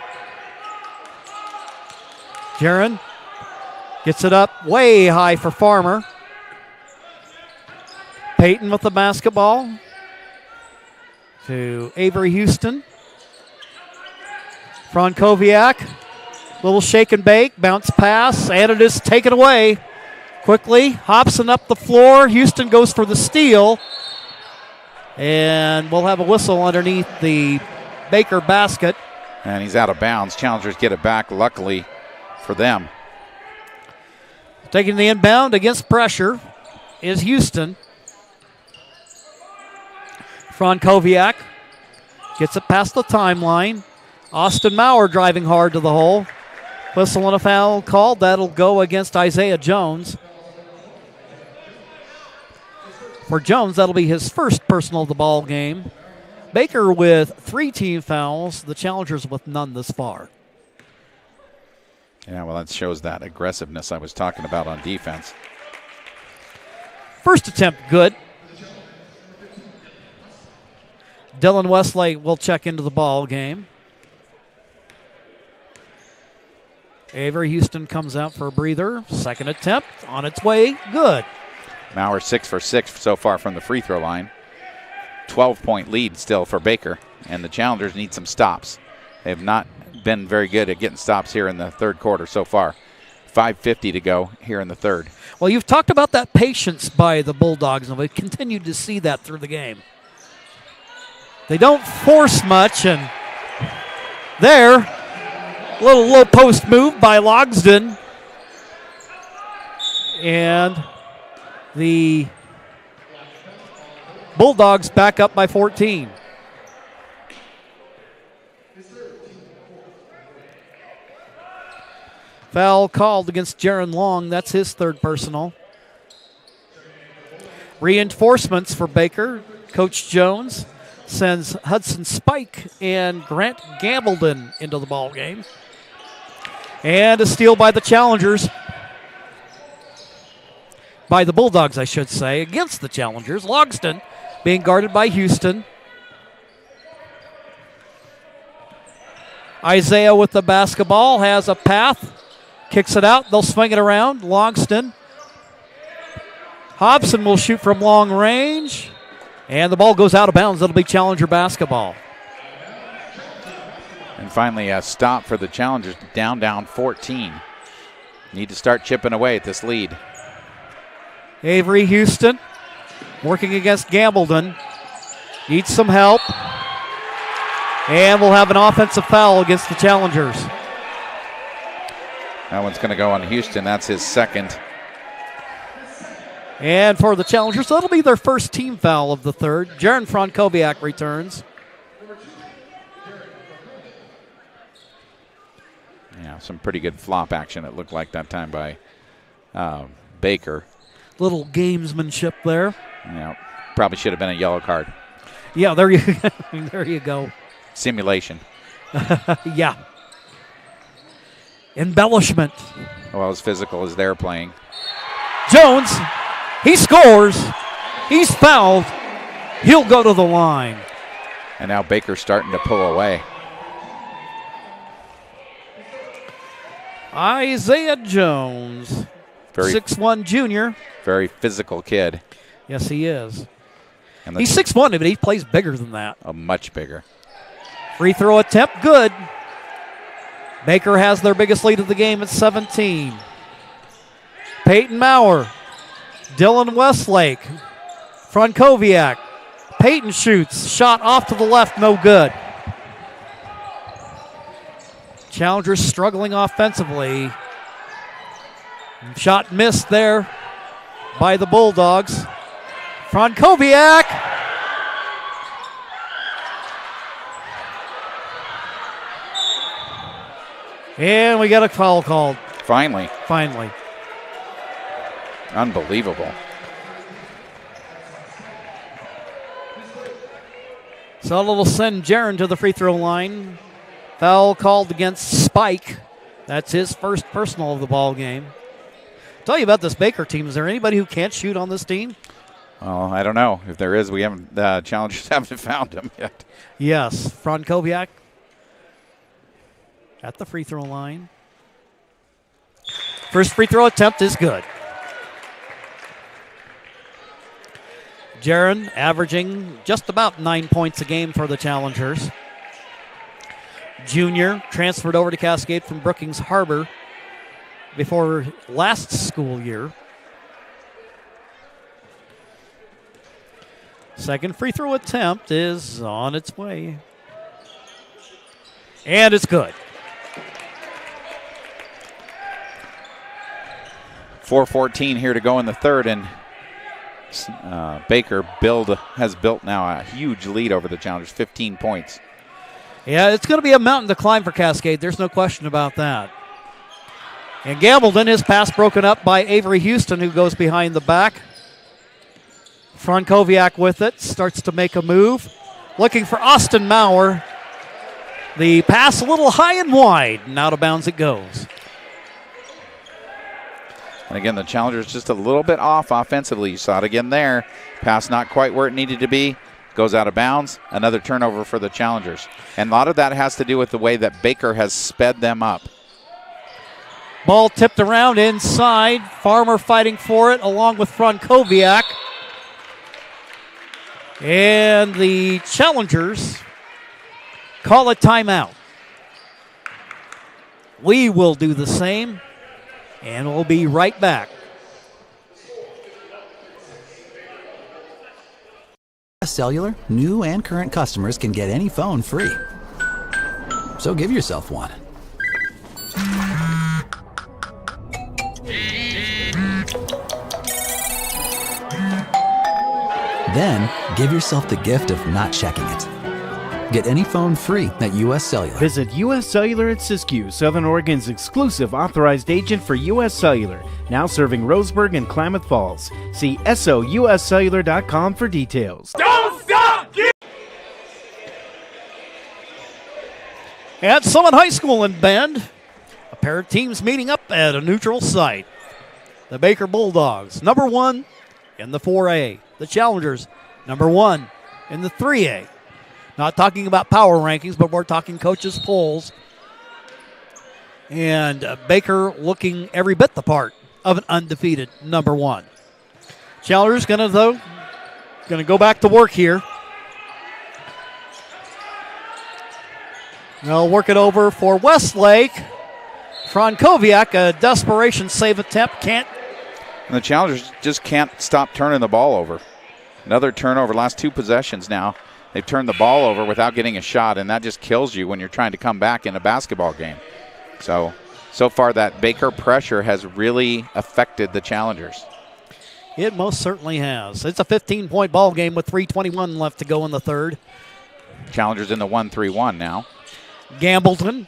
Jaron gets it up way high for Farmer. Peyton with the basketball to Avery Houston. Frankowiak, little shake and bake, bounce pass, and it is taken away quickly. Hobson up the floor. Houston goes for the steal. And we'll have a whistle underneath the Baker basket. And he's out of bounds. Challengers get it back, luckily for them. Taking the inbound against pressure is Houston. Frankowiak gets it past the timeline. Austin Maurer driving hard to the hole. Whistle and a foul called. That'll go against Isaiah Jones. For Jones, that'll be his first personal of the ball game. Baker with 3 team fouls. The Challengers with none this far. Yeah, well, that shows that aggressiveness I was talking about on defense. First attempt, good. Dylan Westlake will check into the ball game. Avery Houston comes out for a breather. Second attempt on its way, good. Maurer 6 for 6 so far from the free throw line. 12-point lead still for Baker, and the Challengers need some stops. They have not been very good at getting stops here in the third quarter so far. 5:50 to go here in the third. Well, you've talked about that patience by the Bulldogs, and we've continued to see that through the game. They don't force much, and there, a little low post move by Logston. And the Bulldogs back up by 14. Foul called against Jaron Long. That's his third personal. Reinforcements for Baker. Coach Jones sends Hudson Spike and Grant Gambledon into the ball game. And a steal by the Challengers. By the Bulldogs, I should say, against the Challengers. Logston being guarded by Houston. Isaiah with the basketball has a path Kicks it out. They'll swing it around. Longston. Hobson will shoot from long range. And the ball goes out of bounds. It'll be Challenger basketball. And finally a stop for the Challengers. Down 14. Need to start chipping away at this lead. Avery Houston working against Gambleton. Needs some help. And we'll have an offensive foul against the Challengers. That one's going to go on Houston. That's his second. And for the Challengers, that'll be their first team foul of the third. Jaron Frankowiak returns. Yeah, some pretty good flop action it looked like that time by Baker. Little gamesmanship there. Yeah, probably should have been a yellow card. Yeah, there you go. Simulation. Yeah. Embellishment. Well, as physical as they're playing. Jones, he scores. He's fouled. He'll go to the line. And now Baker's starting to pull away. Isaiah Jones, 6'1" junior. Very physical kid. Yes, he is. And he's 6'1", but he plays bigger than that. Much bigger. Free throw attempt, good. Baker has their biggest lead of the game at 17. Peyton Maurer, Dylan Westlake, Frankowiak. Peyton shoots, shot off to the left, no good. Challengers struggling offensively. Shot missed there by the Bulldogs. Frankowiak. And we got a foul called. Finally. Unbelievable. So it'll send Jaron to the free throw line. Foul called against Spike. That's his first personal of the ball game. Tell you about this Baker team. Is there anybody who can't shoot on this team? Well, I don't know. If there is, we haven't. Challengers haven't found him yet. Yes, Frankowiak at the free throw line. First free throw attempt is good. Jaron averaging just about 9 points a game for the Challengers. Junior transferred over to Cascade from Brookings Harbor before last school year. Second free throw attempt is on its way. And it's good. 4:14 here to go in the third, and Baker has built now a huge lead over the Challengers, 15 points. Yeah, it's going to be a mountain to climb for Cascade. There's no question about that. And Gambleton, his pass broken up by Avery Houston, who goes behind the back. Frankowiak with it, starts to make a move. Looking for Austin Maurer. The pass a little high and wide, and out of bounds it goes. And again, the Challengers just a little bit off offensively. You saw it again there. Pass not quite where it needed to be. Goes out of bounds. Another turnover for the Challengers. And a lot of that has to do with the way that Baker has sped them up. Ball tipped around inside. Farmer fighting for it along with Frankowiak. And the Challengers call a timeout. We will do the same, and we'll be right back. Cellular, new and current customers can get any phone free. So give yourself one. Then give yourself the gift of not checking it. Get any phone free at US Cellular. Visit US Cellular at Siskiyou, Southern Oregon's exclusive authorized agent for US Cellular, now serving Roseburg and Klamath Falls. See SOUScellular.com for details. Don't stop! At Summit High School in Bend, a pair of teams meeting up at a neutral site. The Baker Bulldogs, number 1 in the 4A. The Challengers, number 1 in the 3A. Not talking about power rankings, but we're talking coaches' polls. And Baker looking every bit the part of an undefeated number one. Challengers going to go back to work here. They'll work it over for Westlake. Frankowiak, a desperation save attempt, can't. And the Challengers just can't stop turning the ball over. Another turnover, last two possessions now. They've turned the ball over without getting a shot, and that just kills you when you're trying to come back in a basketball game. So far that Baker pressure has really affected the Challengers. It most certainly has. It's a 15-point ball game with 3:21 left to go in the third. Challengers in the 1-3-1 now. Gambleton.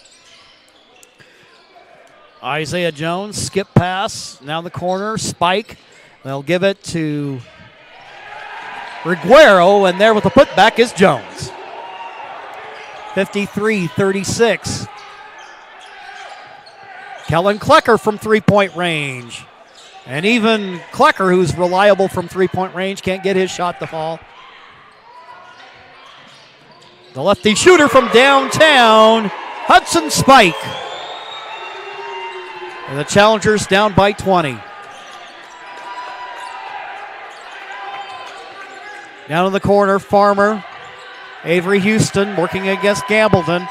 Isaiah Jones, skip pass. Now the corner, spike. They'll give it to Reguero, and there with the putback is Jones. 53-36. Kellen Klecker from three-point range. And even Klecker, who's reliable from three-point range, can't get his shot to fall. The lefty shooter from downtown, Hudson Spike. And the Challengers down by 20. Down in the corner, Farmer. Avery Houston working against Gambleton.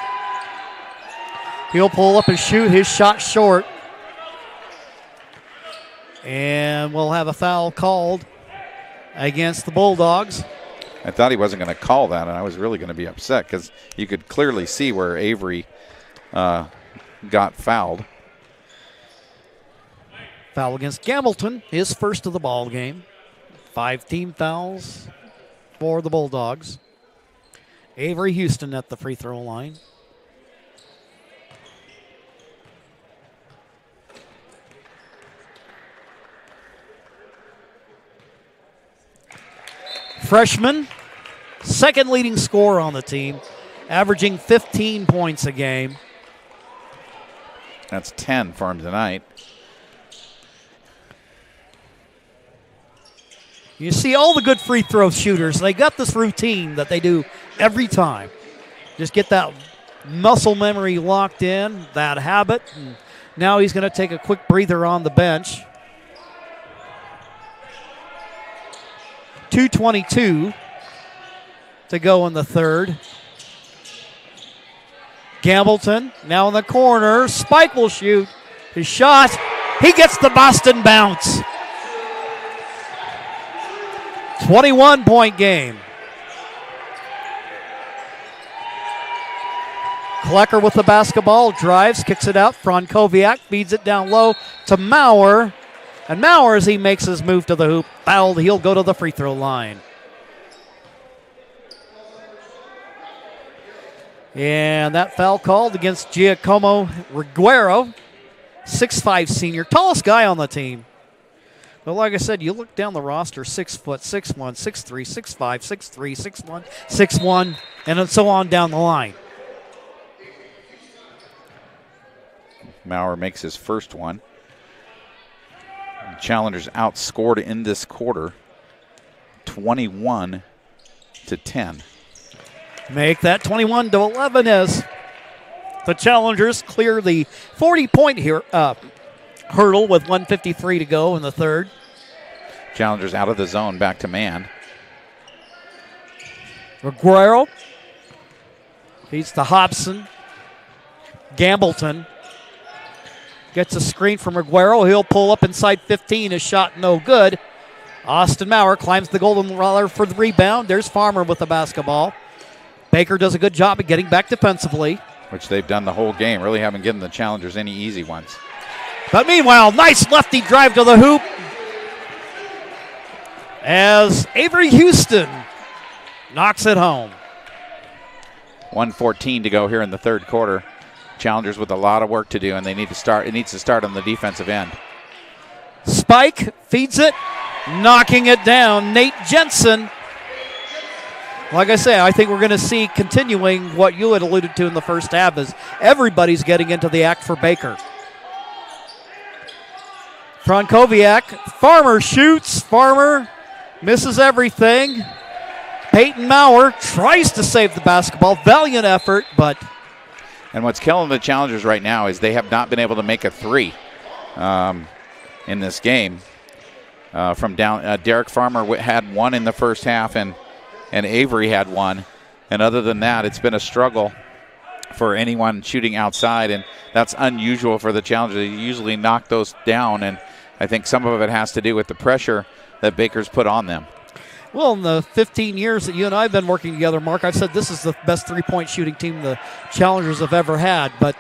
He'll pull up and shoot his shot short. And we'll have a foul called against the Bulldogs. I thought he wasn't going to call that, and I was really going to be upset because you could clearly see where Avery got fouled. Foul against Gambleton, his first of the ball game. 5 team fouls for the Bulldogs. Avery Houston at the free throw line. Freshman, second leading scorer on the team, averaging 15 points a game. That's 10 for him tonight. You see all the good free throw shooters, they got this routine that they do every time. Just get that muscle memory locked in, that habit. And now he's going to take a quick breather on the bench. 2:22 to go in the third. Gambleton now in the corner. Spike will shoot his shot. He gets the Boston bounce. 21-point game. Klecker with the basketball, drives, kicks it out. Frankowiak feeds it down low to Maurer. And Maurer, as he makes his move to the hoop, fouled. He'll go to the free throw line. And that foul called against Giacomo Reguero, 6'5" senior, tallest guy on the team. But like I said, you look down the roster, 6 foot, 6'1", 6'3", 6'5", 6'3", 6'1", 6'1", and so on down the line. Maurer makes his first one. Challengers outscored in this quarter, 21-10. Make that 21-11 as the Challengers clear the 40-point hurdle with 1:53 to go in the third. Challengers out of the zone, back to man. Reguero feeds to Hobson. Gambleton gets a screen from Reguero. He'll pull up inside 15. His shot no good. Austin Maurer climbs the golden ladder for the rebound. There's Farmer with the basketball. Baker does a good job of getting back defensively. Which they've done the whole game. Really haven't given the Challengers any easy ones. But meanwhile, nice lefty drive to the hoop as Avery Houston knocks it home. 1:14 to go here in the third quarter. Challengers with a lot of work to do, and they need to start. It needs to start on the defensive end. Spike feeds it, knocking it down. Nate Jensen. Like I say, I think we're going to see continuing what you had alluded to in the first half is everybody's getting into the act for Baker. Frankowiak, Farmer shoots. Farmer misses everything. Peyton Maurer tries to save the basketball. Valiant effort, but And what's killing the Challengers right now is they have not been able to make a three in this game. From down, Derek Farmer had one in the first half, and Avery had one. And other than that, it's been a struggle for anyone shooting outside, and that's unusual for the Challengers. They usually knock those down, and I think some of it has to do with the pressure that Baker's put on them. Well, in the 15 years that you and I have been working together, Mark, I've said this is the best three-point shooting team the Challengers have ever had, but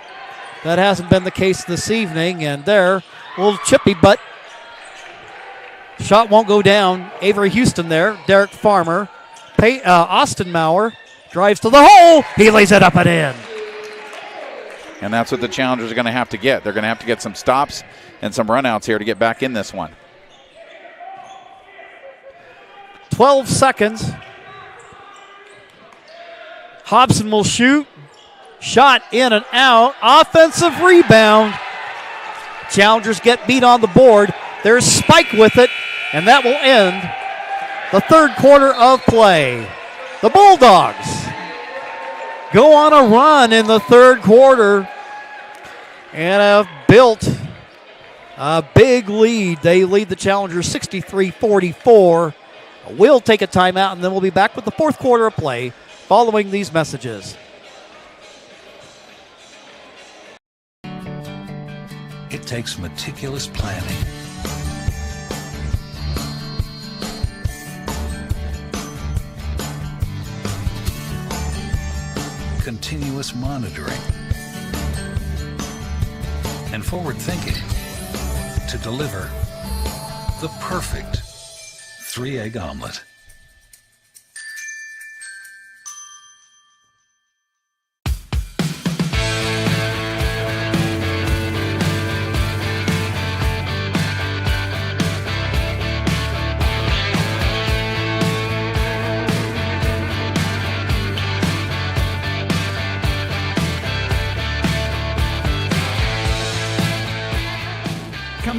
that hasn't been the case this evening, and there, a little chippy, but shot won't go down. Avery Houston there, Derek Farmer. Austin Maurer drives to the hole. He lays it up and in. And that's what the Challengers are going to have to get. They're going to have to get some stops and some runouts here to get back in this one. 12 seconds. Hobson will shoot. Shot in and out. Offensive rebound. Challengers get beat on the board. There's Spike with it, and that will end the third quarter of play. The Bulldogs go on a run in the third quarter and have built a big lead. They lead the Challengers 63-44. We'll take a timeout, and then we'll be back with the fourth quarter of play following these messages. It takes meticulous planning, continuous monitoring, and forward thinking to deliver the perfect 3-egg omelet.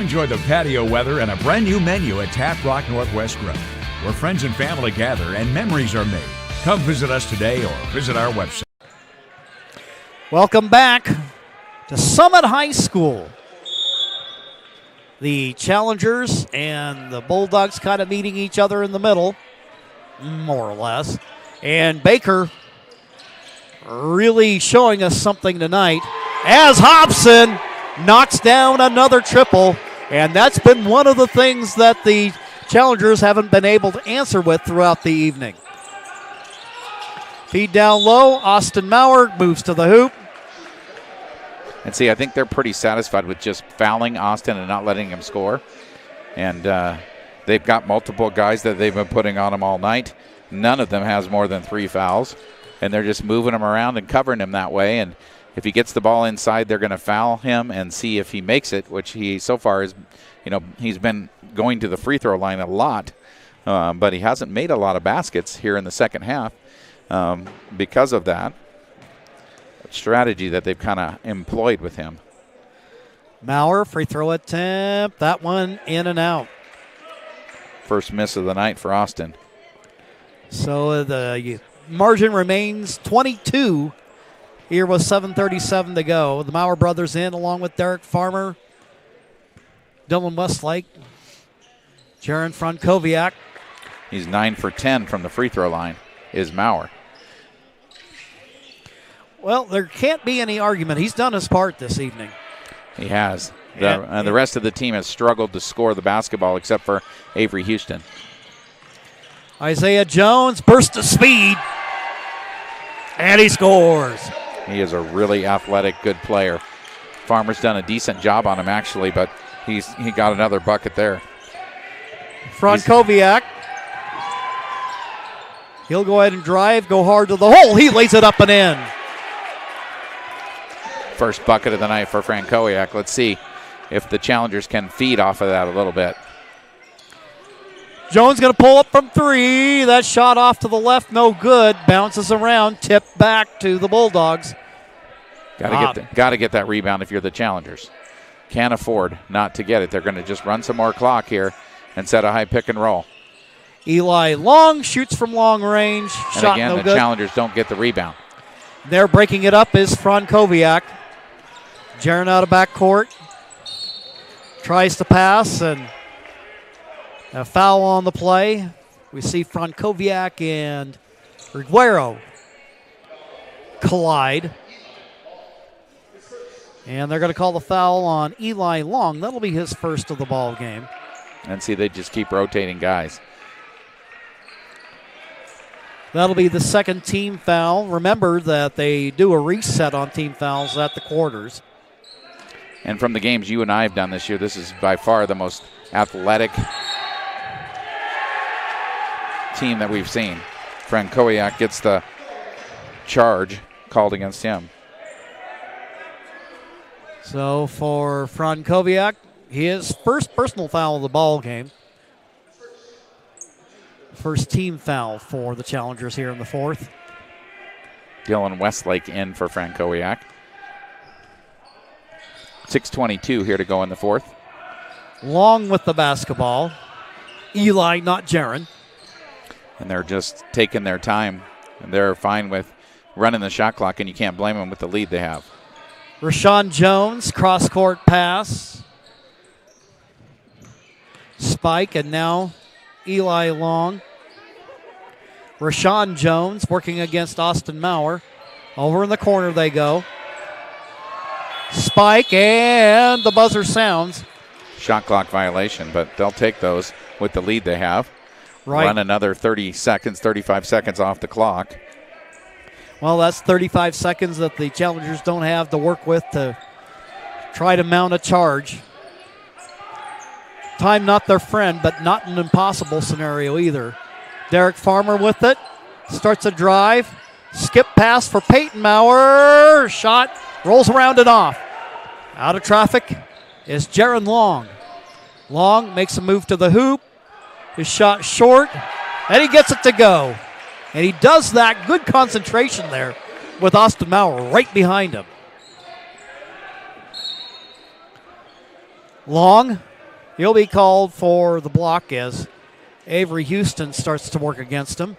Enjoy the patio weather and a brand new menu at Tap Rock Northwest Grill, where friends and family gather and memories are made. Come visit us today or visit our website. Welcome back to Summit High School. The Challengers and the Bulldogs kind of meeting each other in the middle, more or less. And Baker really showing us something tonight as Hobson knocks down another triple. And that's been one of the things that the Challengers haven't been able to answer with throughout the evening. Feed down low. Austin Maurer moves to the hoop. And see, I think they're pretty satisfied with just fouling Austin and not letting him score. And they've got multiple guys that they've been putting on him all night. None of them has more than 3 fouls. And they're just moving him around and covering him that way. And if he gets the ball inside, they're going to foul him and see if he makes it, which he so far is, he's been going to the free throw line a lot, but he hasn't made a lot of baskets here in the second half because of that strategy that they've kind of employed with him. Maurer, free throw attempt. That one in and out. First miss of the night for Austin. So the margin remains 22. Here with 7:37 to go. The Maurer brothers in along with Derek Farmer, Dylan Westlake, Jaron Frankowiak. He's 9 for 10 from the free throw line, is Maurer. Well, there can't be any argument. He's done his part this evening. He has. The rest of the team has struggled to score the basketball except for Avery Houston. Isaiah Jones, burst of speed, and he scores. He is a really athletic, good player. Farmer's done a decent job on him, actually, but he got another bucket there. Frankowiak. He'll go ahead and drive, go hard to the hole. He lays it up and in. First bucket of the night for Frankowiak. Let's see if the Challengers can feed off of that a little bit. Jones going to pull up from 3. That shot off to the left, no good. Bounces around, tipped back to the Bulldogs. Got to get that rebound if you're the Challengers. Can't afford not to get it. They're going to just run some more clock here and set a high pick and roll. Eli Long shoots from long range. And Shot again, no the good. Challengers don't get the rebound. There breaking it up is Frankowiak. Jaron out of backcourt. Tries to pass, and a foul on the play. We see Frankowiak and Riguero collide. And they're going to call the foul on Eli Long. That'll be his first of the ball game. And see, they just keep rotating guys. That'll be the second team foul. Remember that they do a reset on team fouls at the quarters. And from the games you and I have done this year, this is by far the most athletic team that we've seen. Frankowiak gets the charge called against him. So for Frankowiak, his first personal foul of the ball game. First team foul for the Challengers here in the fourth. Dylan Westlake in for Frankowiak. 6:22 here to go in the fourth. Long with the basketball. Eli, not Jaron. And they're just taking their time. And they're fine with running the shot clock, and you can't blame them with the lead they have. Rashawn Jones, cross-court pass. Spike, and now Eli Long. Rashawn Jones working against Austin Maurer. Over in the corner they go. Spike, and the buzzer sounds. Shot clock violation, but they'll take those with the lead they have. Right. Run another 30 seconds, 35 seconds off the clock. Well, that's 35 seconds that the Challengers don't have to work with to try to mount a charge. Time not their friend, but not an impossible scenario either. Derek Farmer with it. Starts a drive. Skip pass for Peyton Maurer. Shot. Rolls around and off. Out of traffic is Jaron Long. Long makes a move to the hoop. His shot short. And he gets it to go. And he does that. Good concentration there with Austin Maurer right behind him. Long. He'll be called for the block as Avery Houston starts to work against him.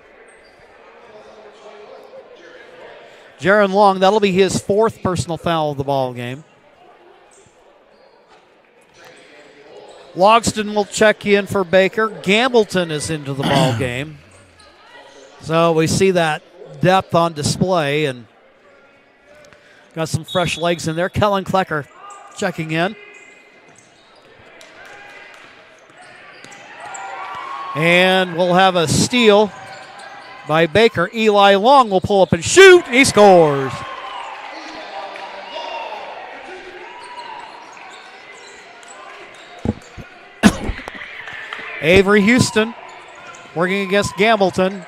Jaron Long, that'll be his fourth personal foul of the ball game. Logston will check in for Baker. Gambleton is into the ball game. So we see that depth on display and got some fresh legs in there. Kellen Klecker checking in. And we'll have a steal by Baker. Eli Long will pull up and shoot. He scores. Avery Houston working against Gambleton.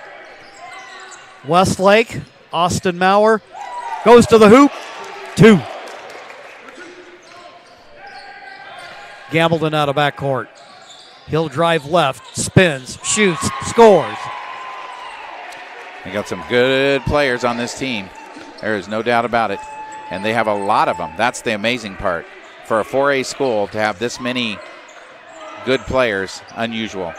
Westlake, Austin Maurer goes to the hoop. 2. Gambleton out of backcourt. He'll drive left, spins, shoots, scores. They got some good players on this team. There is no doubt about it. And they have a lot of them. That's the amazing part. For a 4A school to have this many good players, unusual.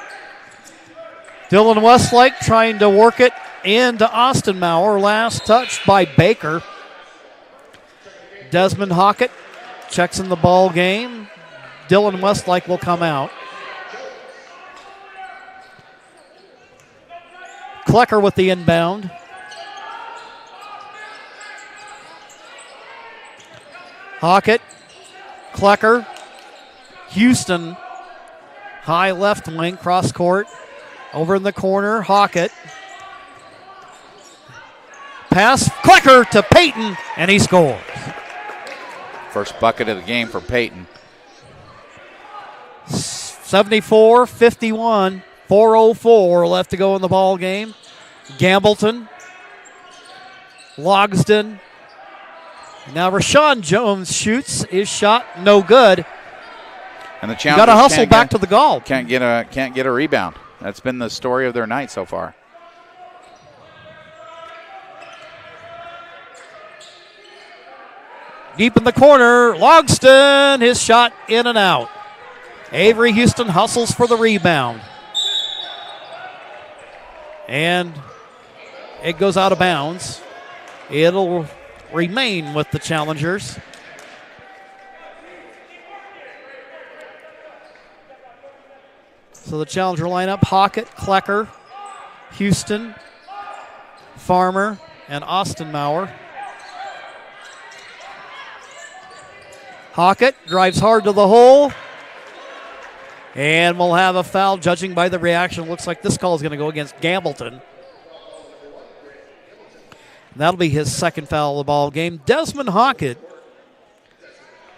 Dylan Westlake trying to work it into Austin Maurer. Last touch by Baker. Desmond Hockett checks in the ball game. Dylan Westlake will come out. Klecker with the inbound. Hockett, Klecker, Houston, high left wing, cross court. Over in the corner, Hockett. Pass, Klecker to Peyton, and he scores. First bucket of the game for Peyton. 74-51, 4:04 left to go in the ball game. Gambleton, Logston. Now Rashawn Jones shoots. His shot no good. And the Challengers got to hustle back to the goal. Can't get a rebound. That's been the story of their night so far. Deep in the corner, Logston, his shot in and out. Avery Houston hustles for the rebound. And it goes out of bounds. It'll remain with the Challengers. So the Challenger lineup, Hockett, Klecker, Houston, Farmer, and Austin Maurer. Hockett drives hard to the hole. And we'll have a foul. Judging by the reaction, looks like this call is going to go against Gambleton. That'll be his second foul of the ball game. Desmond Hockett,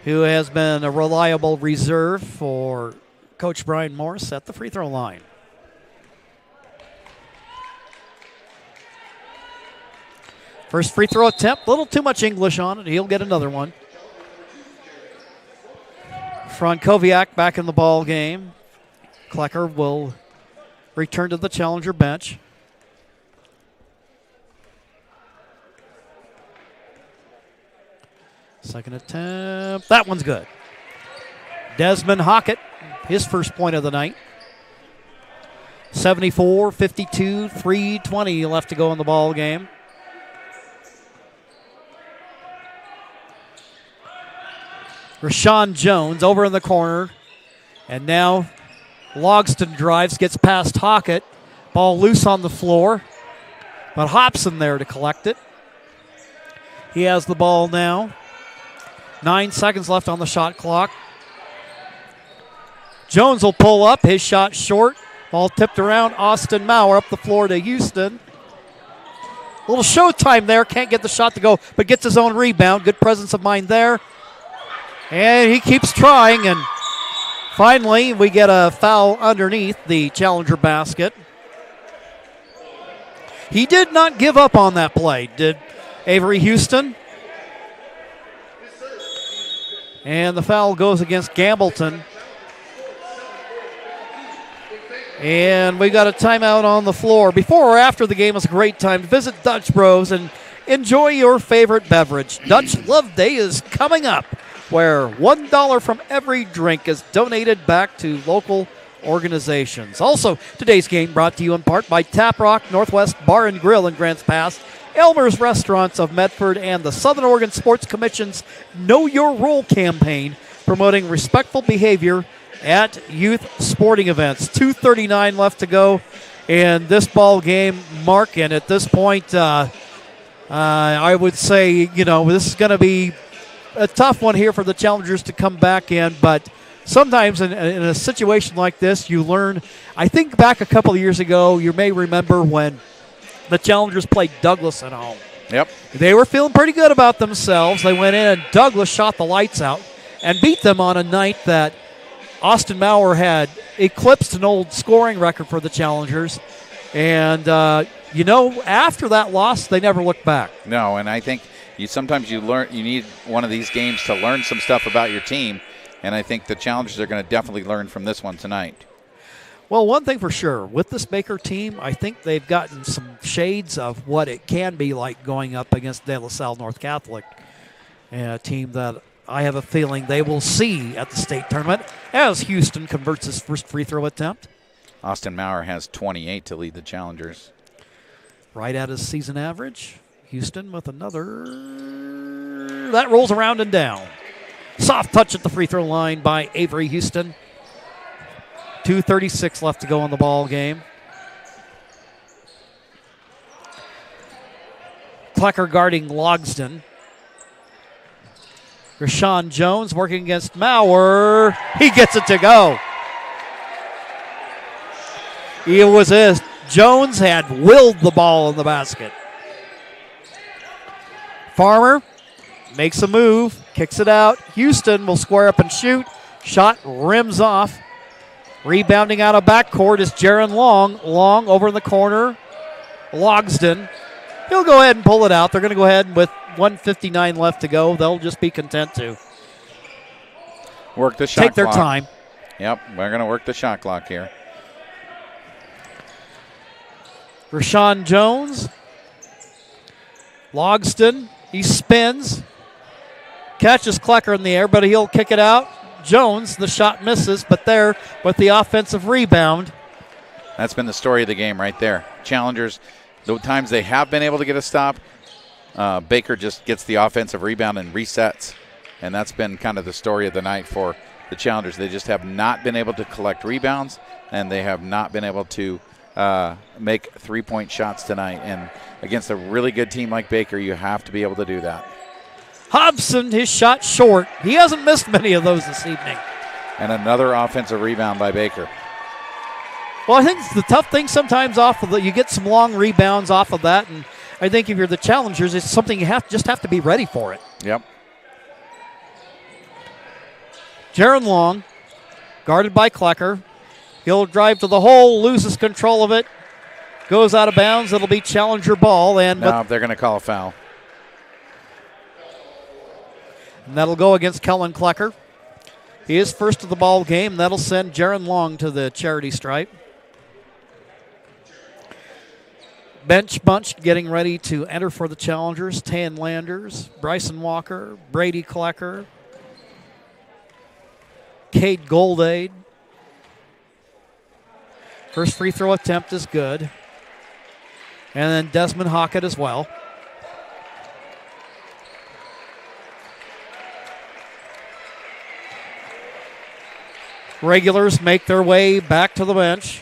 who has been a reliable reserve for Coach Brian Morris, at the free throw line. First free throw attempt, a little too much English on it. He'll get another one. Frankowiak back in the ball game. Klecker will return to the Challenger bench. Second attempt. That one's good. Desmond Hockett, his first point of the night. 74-52, 3:20 left to go in the ball game. Rashawn Jones over in the corner. And now Logston drives, gets past Hockett. Ball loose on the floor. But Hobson there to collect it. He has the ball now. 9 seconds left on the shot clock. Jones will pull up. His shot short. Ball tipped around. Austin Maurer up the floor to Houston. A little showtime there. Can't get the shot to go, but gets his own rebound. Good presence of mind there. And he keeps trying, and finally we get a foul underneath the Challenger basket. He did not give up on that play, did Avery Houston? And the foul goes against Gambleton. And we got a timeout on the floor. Before or after the game is a great time to visit Dutch Bros and enjoy your favorite beverage. Dutch Love Day is coming up, where $1 from every drink is donated back to local organizations. Also, today's game brought to you in part by Tap Rock Northwest Bar and Grill in Grants Pass, Elmer's Restaurants of Medford, and the Southern Oregon Sports Commission's Know Your Role campaign, promoting respectful behavior at youth sporting events. 2:39 left to go in this ball game, Mark, and at this point, I would say, this is going to be a tough one here for the Challengers to come back in, but sometimes in a situation like this, you learn. I think back a couple of years ago, you may remember when the Challengers played Douglas at home. Yep. They were feeling pretty good about themselves. They went in and Douglas shot the lights out and beat them on a night that Austin Maurer had eclipsed an old scoring record for the Challengers. And, after that loss, they never looked back. No, and I think sometimes you need one of these games to learn some stuff about your team, and I think the Challengers are going to definitely learn from this one tonight. Well, one thing for sure, with this Baker team, I think they've gotten some shades of what it can be like going up against De La Salle North Catholic, a team that I have a feeling they will see at the state tournament as Houston converts his first free throw attempt. Austin Maurer has 28 to lead the Challengers. Right at his season average. Houston with another. That rolls around and down. Soft touch at the free throw line by Avery Houston. 2:36 left to go in the ball game. Klecker guarding Logston. Rashawn Jones working against Maurer. He gets it to go. It was this. Jones had willed the ball in the basket. Farmer makes a move, kicks it out. Houston will square up and shoot. Shot rims off. Rebounding out of backcourt is Jaron Long. Long over in the corner. Logston. He'll go ahead and pull it out. They're going to go ahead with 1:59 left to go. They'll just be content to work the shot take their clock. time. Yep, we're going to work the shot clock here. Rashawn Jones. Logston. He spins. Catches Klecker in the air, but he'll kick it out. Jones, the shot misses, but there with the offensive rebound. That's been the story of the game right there. Challengers, the times they have been able to get a stop, Baker just gets the offensive rebound and resets. And that's been kind of the story of the night for the Challengers. They just have not been able to collect rebounds, and they have not been able to make three-point shots tonight. And against a really good team like Baker, you have to be able to do that. Hobson, his shot short. He hasn't missed many of those this evening. And another offensive rebound by Baker. Well, I think it's the tough thing sometimes off of you get some long rebounds off of that, and I think if you're the Challengers, it's something you just have to be ready for it. Yep. Jaron Long, guarded by Klecker. He'll drive to the hole, loses control of it, goes out of bounds. It'll be Challenger ball. And now they're going to call a foul. And that'll go against Kellen Klecker. He is first of the ball game. That'll send Jaron Long to the charity stripe. Bench bunch getting ready to enter for the Challengers. Tan Landers, Bryson Walker, Brady Klecker, Cade Goldade. First free throw attempt is good. And then Desmond Hockett as well. Regulars make their way back to the bench.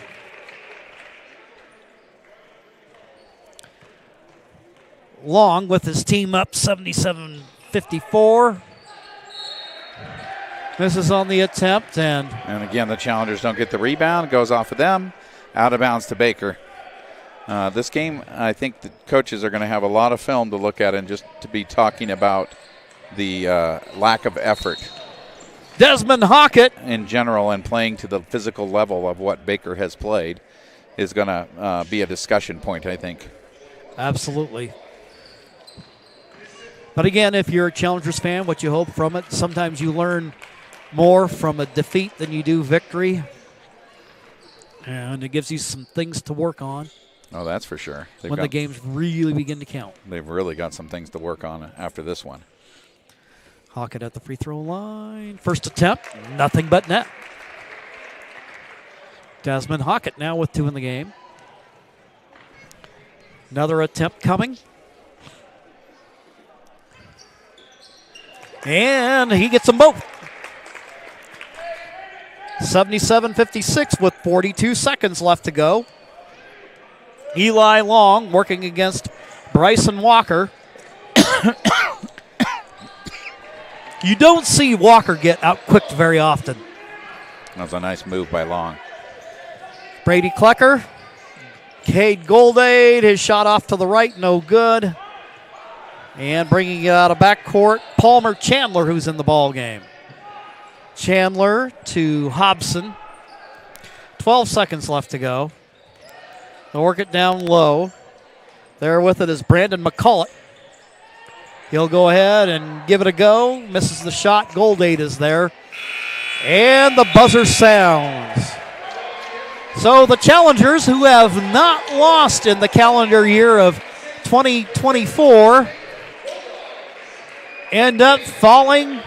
Long with his team up 77-54. Misses on the attempt. And again, the Challengers don't get the rebound. It goes off of them. Out of bounds to Baker. This game, I think the coaches are going to have a lot of film to look at and just to be talking about the lack of effort. Desmond Hockett. In general, and playing to the physical level of what Baker has played is going to be a discussion point, I think. Absolutely. But again, if you're a Challengers fan, what you hope from it, sometimes you learn more from a defeat than you do victory. And it gives you some things to work on. Oh, that's for sure. When the games really begin to count. They've really got some things to work on after this one. Hockett at the free throw line. First attempt, nothing but net. Desmond Hockett now with 2 in the game. Another attempt coming. And he gets them both. 77-56 with 42 seconds left to go. Eli Long working against Bryson Walker. You don't see Walker get out-quicked very often. That was a nice move by Long. Brady Klecker. Cade Goldade, his shot off to the right, no good. And bringing it out of backcourt, Palmer Chandler, who's in the ball game. Chandler to Hobson. 12 seconds left to go. They'll work it down low. There with it is Brandon McCullough. He'll go ahead and give it a go. Misses the shot. Goldade is there. And the buzzer sounds. So the Challengers, who have not lost in the calendar year of 2024, end up falling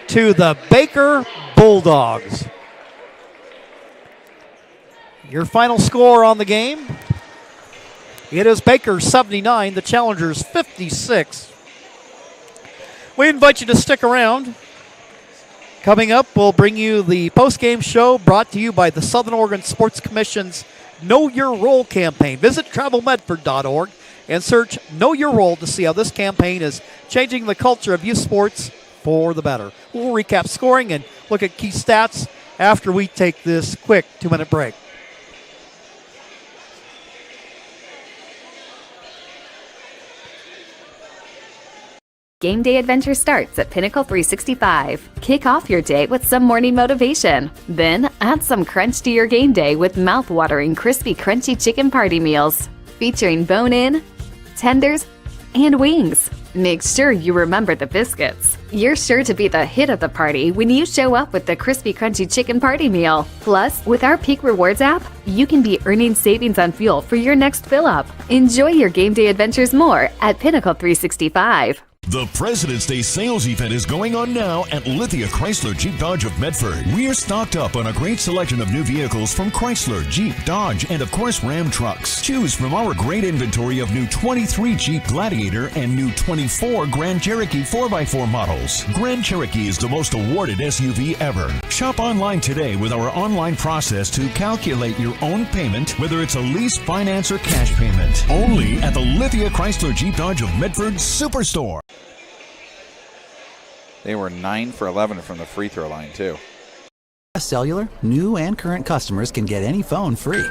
to the Baker Bulldogs. Your final score on the game, it is Baker 79, the Challengers 56. We invite you to stick around. Coming up, we'll bring you the postgame show brought to you by the Southern Oregon Sports Commission's Know Your Role campaign. Visit travelmedford.org and search Know Your Role to see how this campaign is changing the culture of youth sports for the better. We'll recap scoring and look at key stats after we take this quick 2-minute break. Game day adventure starts at Pinnacle 365. Kick off your day with some morning motivation. Then add some crunch to your game day with mouth-watering crispy crunchy chicken party meals featuring bone-in, tenders, and wings. Make sure you remember the biscuits. You're sure to be the hit of the party when you show up with the crispy crunchy chicken party meal. Plus, with our Peak Rewards app, you can be earning savings on fuel for your next fill-up. Enjoy your game day adventures more at Pinnacle 365. The President's Day sales event is going on now at Lithia Chrysler Jeep Dodge of Medford. We're stocked up on a great selection of new vehicles from Chrysler, Jeep, Dodge, and of course Ram trucks. Choose from our great inventory of new 23 Jeep Gladiator and new 24 Grand Cherokee 4x4 models. Grand Cherokee is the most awarded SUV ever. Shop online today with our online process to calculate your own payment, whether it's a lease, finance, or cash payment. Only at the Lithia Chrysler Jeep Dodge of Medford Superstore. They were 9 for 11 from the free throw line, too. Cellular, new and current customers can get any phone free.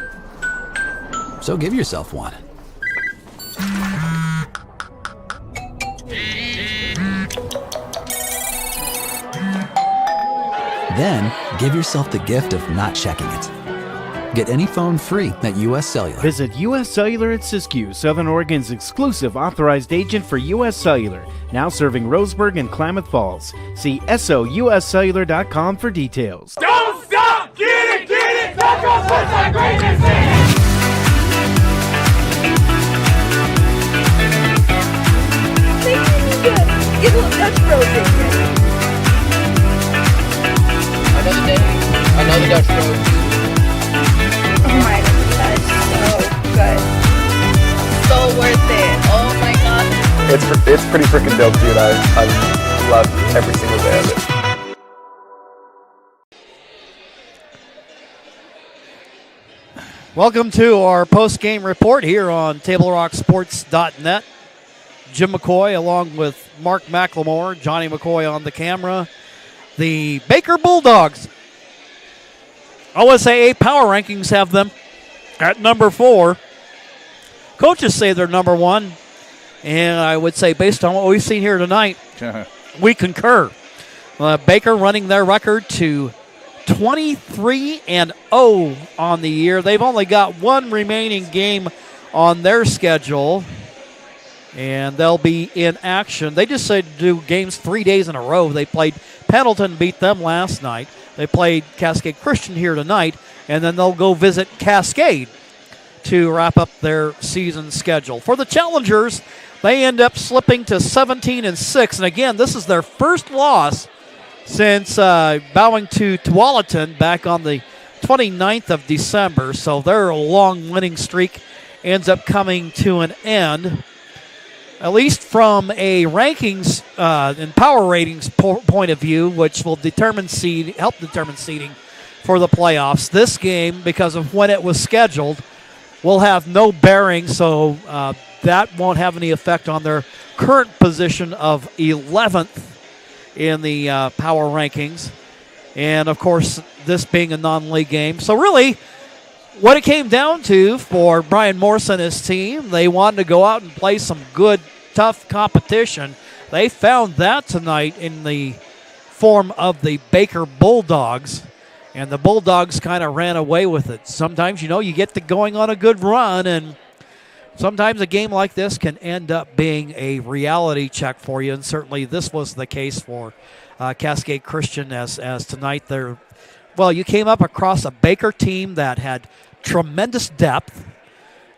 So give yourself one. Then, give yourself the gift of not checking it. Get any phone free at U.S. Cellular. Visit U.S. Cellular at Siskiyou, Southern Oregon's exclusive authorized agent for U.S. Cellular, now serving Roseburg and Klamath Falls. See SOUScellular.com for details. Don't stop! Get it! Don't go put that greatness in it! Get a little Dutch Bros in here. Another day, another Dutch Bros. Oh my god, so good. So worth it. Oh my god. It's pretty freaking dope, dude. I love every single day of it. Welcome to our post-game report here on TableRockSports.net. Jim McCoy along with Mark McLemore, Johnny McCoy on the camera. The Baker Bulldogs, OSAA Power Rankings have them at number 4. Coaches say they're number 1. And I would say, based on what we've seen here tonight, we concur. Baker running their record to 23-0 on the year. They've only got one remaining game on their schedule, and they'll be in action. They just said to do games 3 days in a row. They played Pendleton, beat them last night. They played Cascade Christian here tonight, and then they'll go visit Cascade to wrap up their season schedule. For the Challengers, they end up slipping to 17-6, and again, this is their first loss since bowing to Tualatin back on the 29th of December, so their long winning streak ends up coming to an end. At least from a rankings and power ratings point of view, which will help determine seeding for the playoffs. This game, because of when it was scheduled, will have no bearing, so that won't have any effect on their current position of 11th in the power rankings. And, of course, this being a non-league game. So, really, what it came down to for Brian Morse and his team, they wanted to go out and play some good, tough competition. They found that tonight in the form of the Baker Bulldogs, and the Bulldogs kind of ran away with it. Sometimes, you get to going on a good run, and sometimes a game like this can end up being a reality check for you, and certainly this was the case for Cascade Christian as tonight. You came up across a Baker team that had tremendous depth,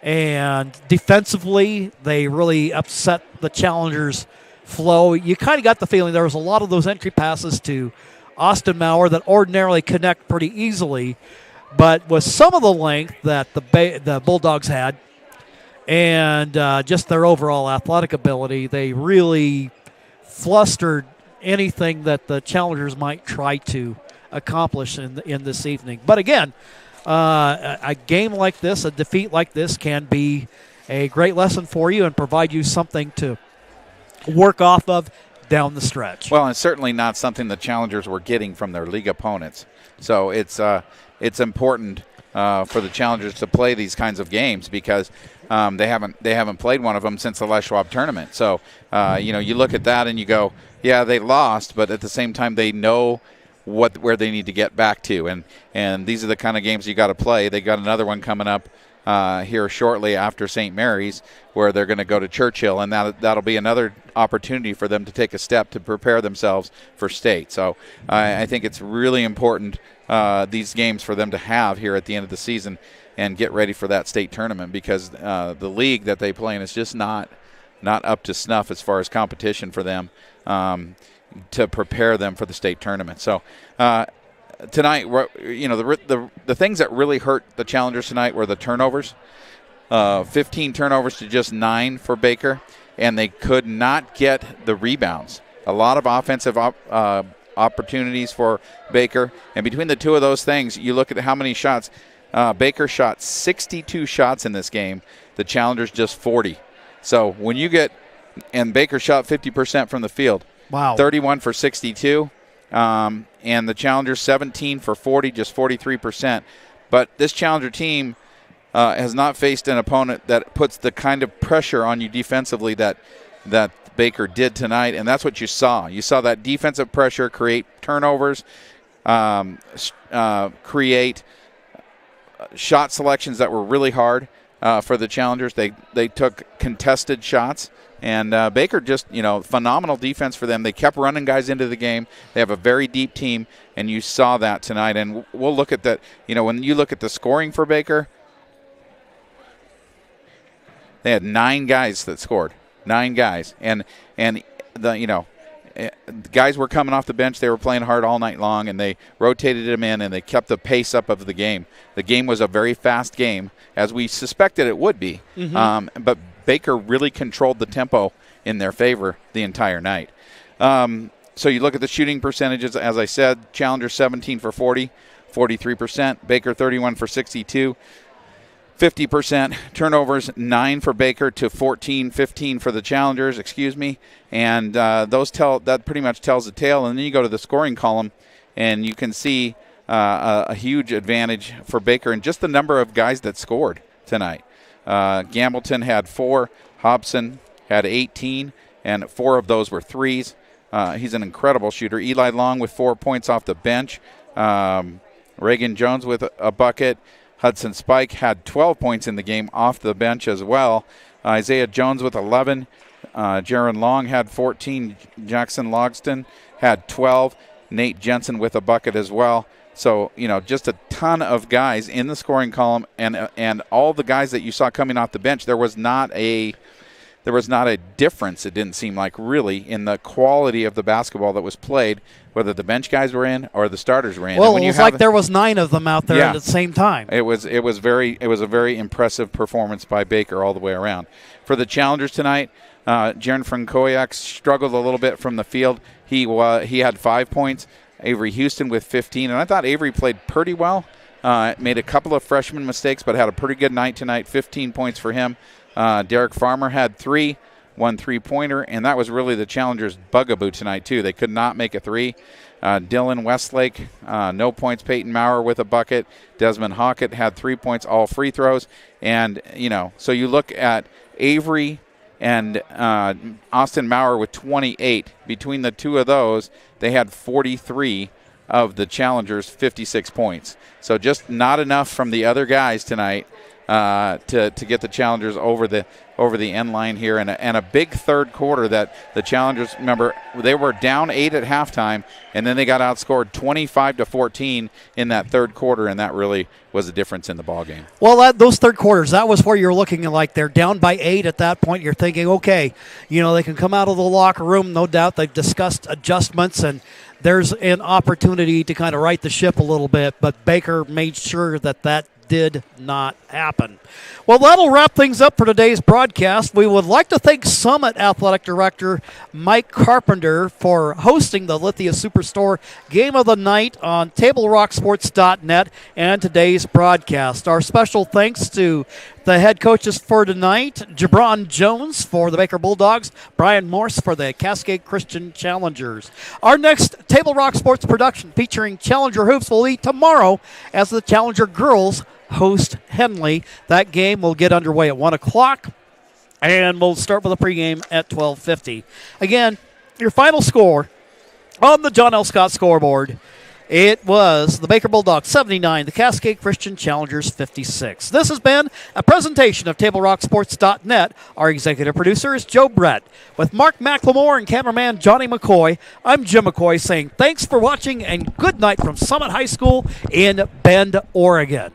and defensively, they really upset the Challengers' flow. You kind of got the feeling there was a lot of those entry passes to Austin Maurer that ordinarily connect pretty easily, but with some of the length that the Bulldogs had and just their overall athletic ability, they really flustered anything that the Challengers might try to accomplish in this evening. But again, a game like this, a defeat like this, can be a great lesson for you and provide you something to work off of down the stretch. Well, and certainly not something the Challengers were getting from their league opponents. So it's important for the Challengers to play these kinds of games because they haven't played one of them since the Les Schwab tournament. So you look at that and you go, yeah, they lost, but at the same time they know where they need to get back to, and these are the kind of games you got to play. They got another one coming up here shortly after St. Mary's, where they're going to go to Churchill, and that'll be another opportunity for them to take a step to prepare themselves for state. So I think it's really important these games for them to have here at the end of the season and get ready for that state tournament, because the league that they play in is just not not up to snuff as far as competition for them to prepare them for the state tournament. So tonight, the things that really hurt the Challengers tonight were the turnovers. 15 turnovers to just 9 for Baker, and they could not get the rebounds. A lot of offensive opportunities for Baker, and between the two of those things, you look at how many shots. Baker shot 62 shots in this game. The Challengers just 40. So when you get, and Baker shot 50% from the field. Wow. 31 for 62. And the Challengers 17 for 40, just 43%. But this Challenger team has not faced an opponent that puts the kind of pressure on you defensively that Baker did tonight, and that's what you saw. You saw that defensive pressure create turnovers, create shot selections that were really hard for the Challengers. They took contested shots, and Baker just, phenomenal defense for them. They kept running guys into the game. They have a very deep team, and you saw that tonight. And we'll look at that. When you look at the scoring for Baker, they had 9 guys that scored. 9 guys. And the guys were coming off the bench. They were playing hard all night long, and they rotated them in, and they kept the pace up of the game. The game was a very fast game, as we suspected it would be. Mm-hmm. But Baker really controlled the tempo in their favor the entire night. So you look at the shooting percentages. As I said, Challenger 17 for 40, 43%. Baker 31 for 62. 50%. Turnovers 9 for Baker to 15 for the Challengers, and that pretty much tells the tale. And then you go to the scoring column, and you can see a huge advantage for Baker and just the number of guys that scored tonight. Gambleton had 4, Hobson had 18, and 4 of those were threes. He's an incredible shooter. Eli Long with 4 points off the bench. Reagan Jones with a bucket. Hudson Spike had 12 points in the game off the bench as well. Isaiah Jones with 11. Jaron Long had 14. Jackson Logston had 12. Nate Jensen with a bucket as well. So, just a ton of guys in the scoring column, and all the guys that you saw coming off the bench, there was not a difference, it didn't seem like, really, in the quality of the basketball that was played, whether the bench guys were in or the starters were in. Well, it was like there was 9 of them out there at the same time. It was a very impressive performance by Baker all the way around. For the Challengers tonight, Jaron Frankowiak struggled a little bit from the field. He had 5 points. Avery Houston with 15, and I thought Avery played pretty well. Made a couple of freshman mistakes, but had a pretty good night tonight. 15 points for him. Derek Farmer had 3, 1 3-pointer, and that was really the Challengers' bugaboo tonight, too. They could not make a 3. Dylan Westlake, no points. Peyton Maurer with a bucket. Desmond Hockett had 3 points, all free throws. And, so you look at Avery and Austin Maurer with 28. Between the two of those, they had 43 of the Challengers' 56 points. So just not enough from the other guys tonight to get the Challengers over the end line here, and a big third quarter that the Challengers, remember, they were down 8 at halftime, and then they got outscored 25-14 in that third quarter, and that really was the difference in the ball game. Well, those third quarters, that was where you're looking like they're down by 8 at that point. You're thinking, okay, they can come out of the locker room. No doubt they've discussed adjustments, and there's an opportunity to kind of right the ship a little bit, but Baker made sure that did not happen. Well, that'll wrap things up for today's broadcast. We would like to thank Summit Athletic Director Mike Carpenter for hosting the Lithia Superstore Game of the Night on TableRockSports.net and today's broadcast. Our special thanks to the head coaches for tonight, Jabron Jones for the Baker Bulldogs, Brian Morse for the Cascade Christian Challengers. Our next Table Rock Sports production featuring Challenger Hoops will be tomorrow as the Challenger girls host Henley. That game will get underway at 1 o'clock, and we'll start with a pregame at 12:50. Again, your final score on the John L. Scott scoreboard, it was the Baker Bulldogs 79, the Cascade Christian Challengers 56. This has been a presentation of TableRockSports.net. Our executive producer is Joe Brett. With Mark McLemore and cameraman Johnny McCoy, I'm Jim McCoy saying thanks for watching and good night from Summit High School in Bend, Oregon.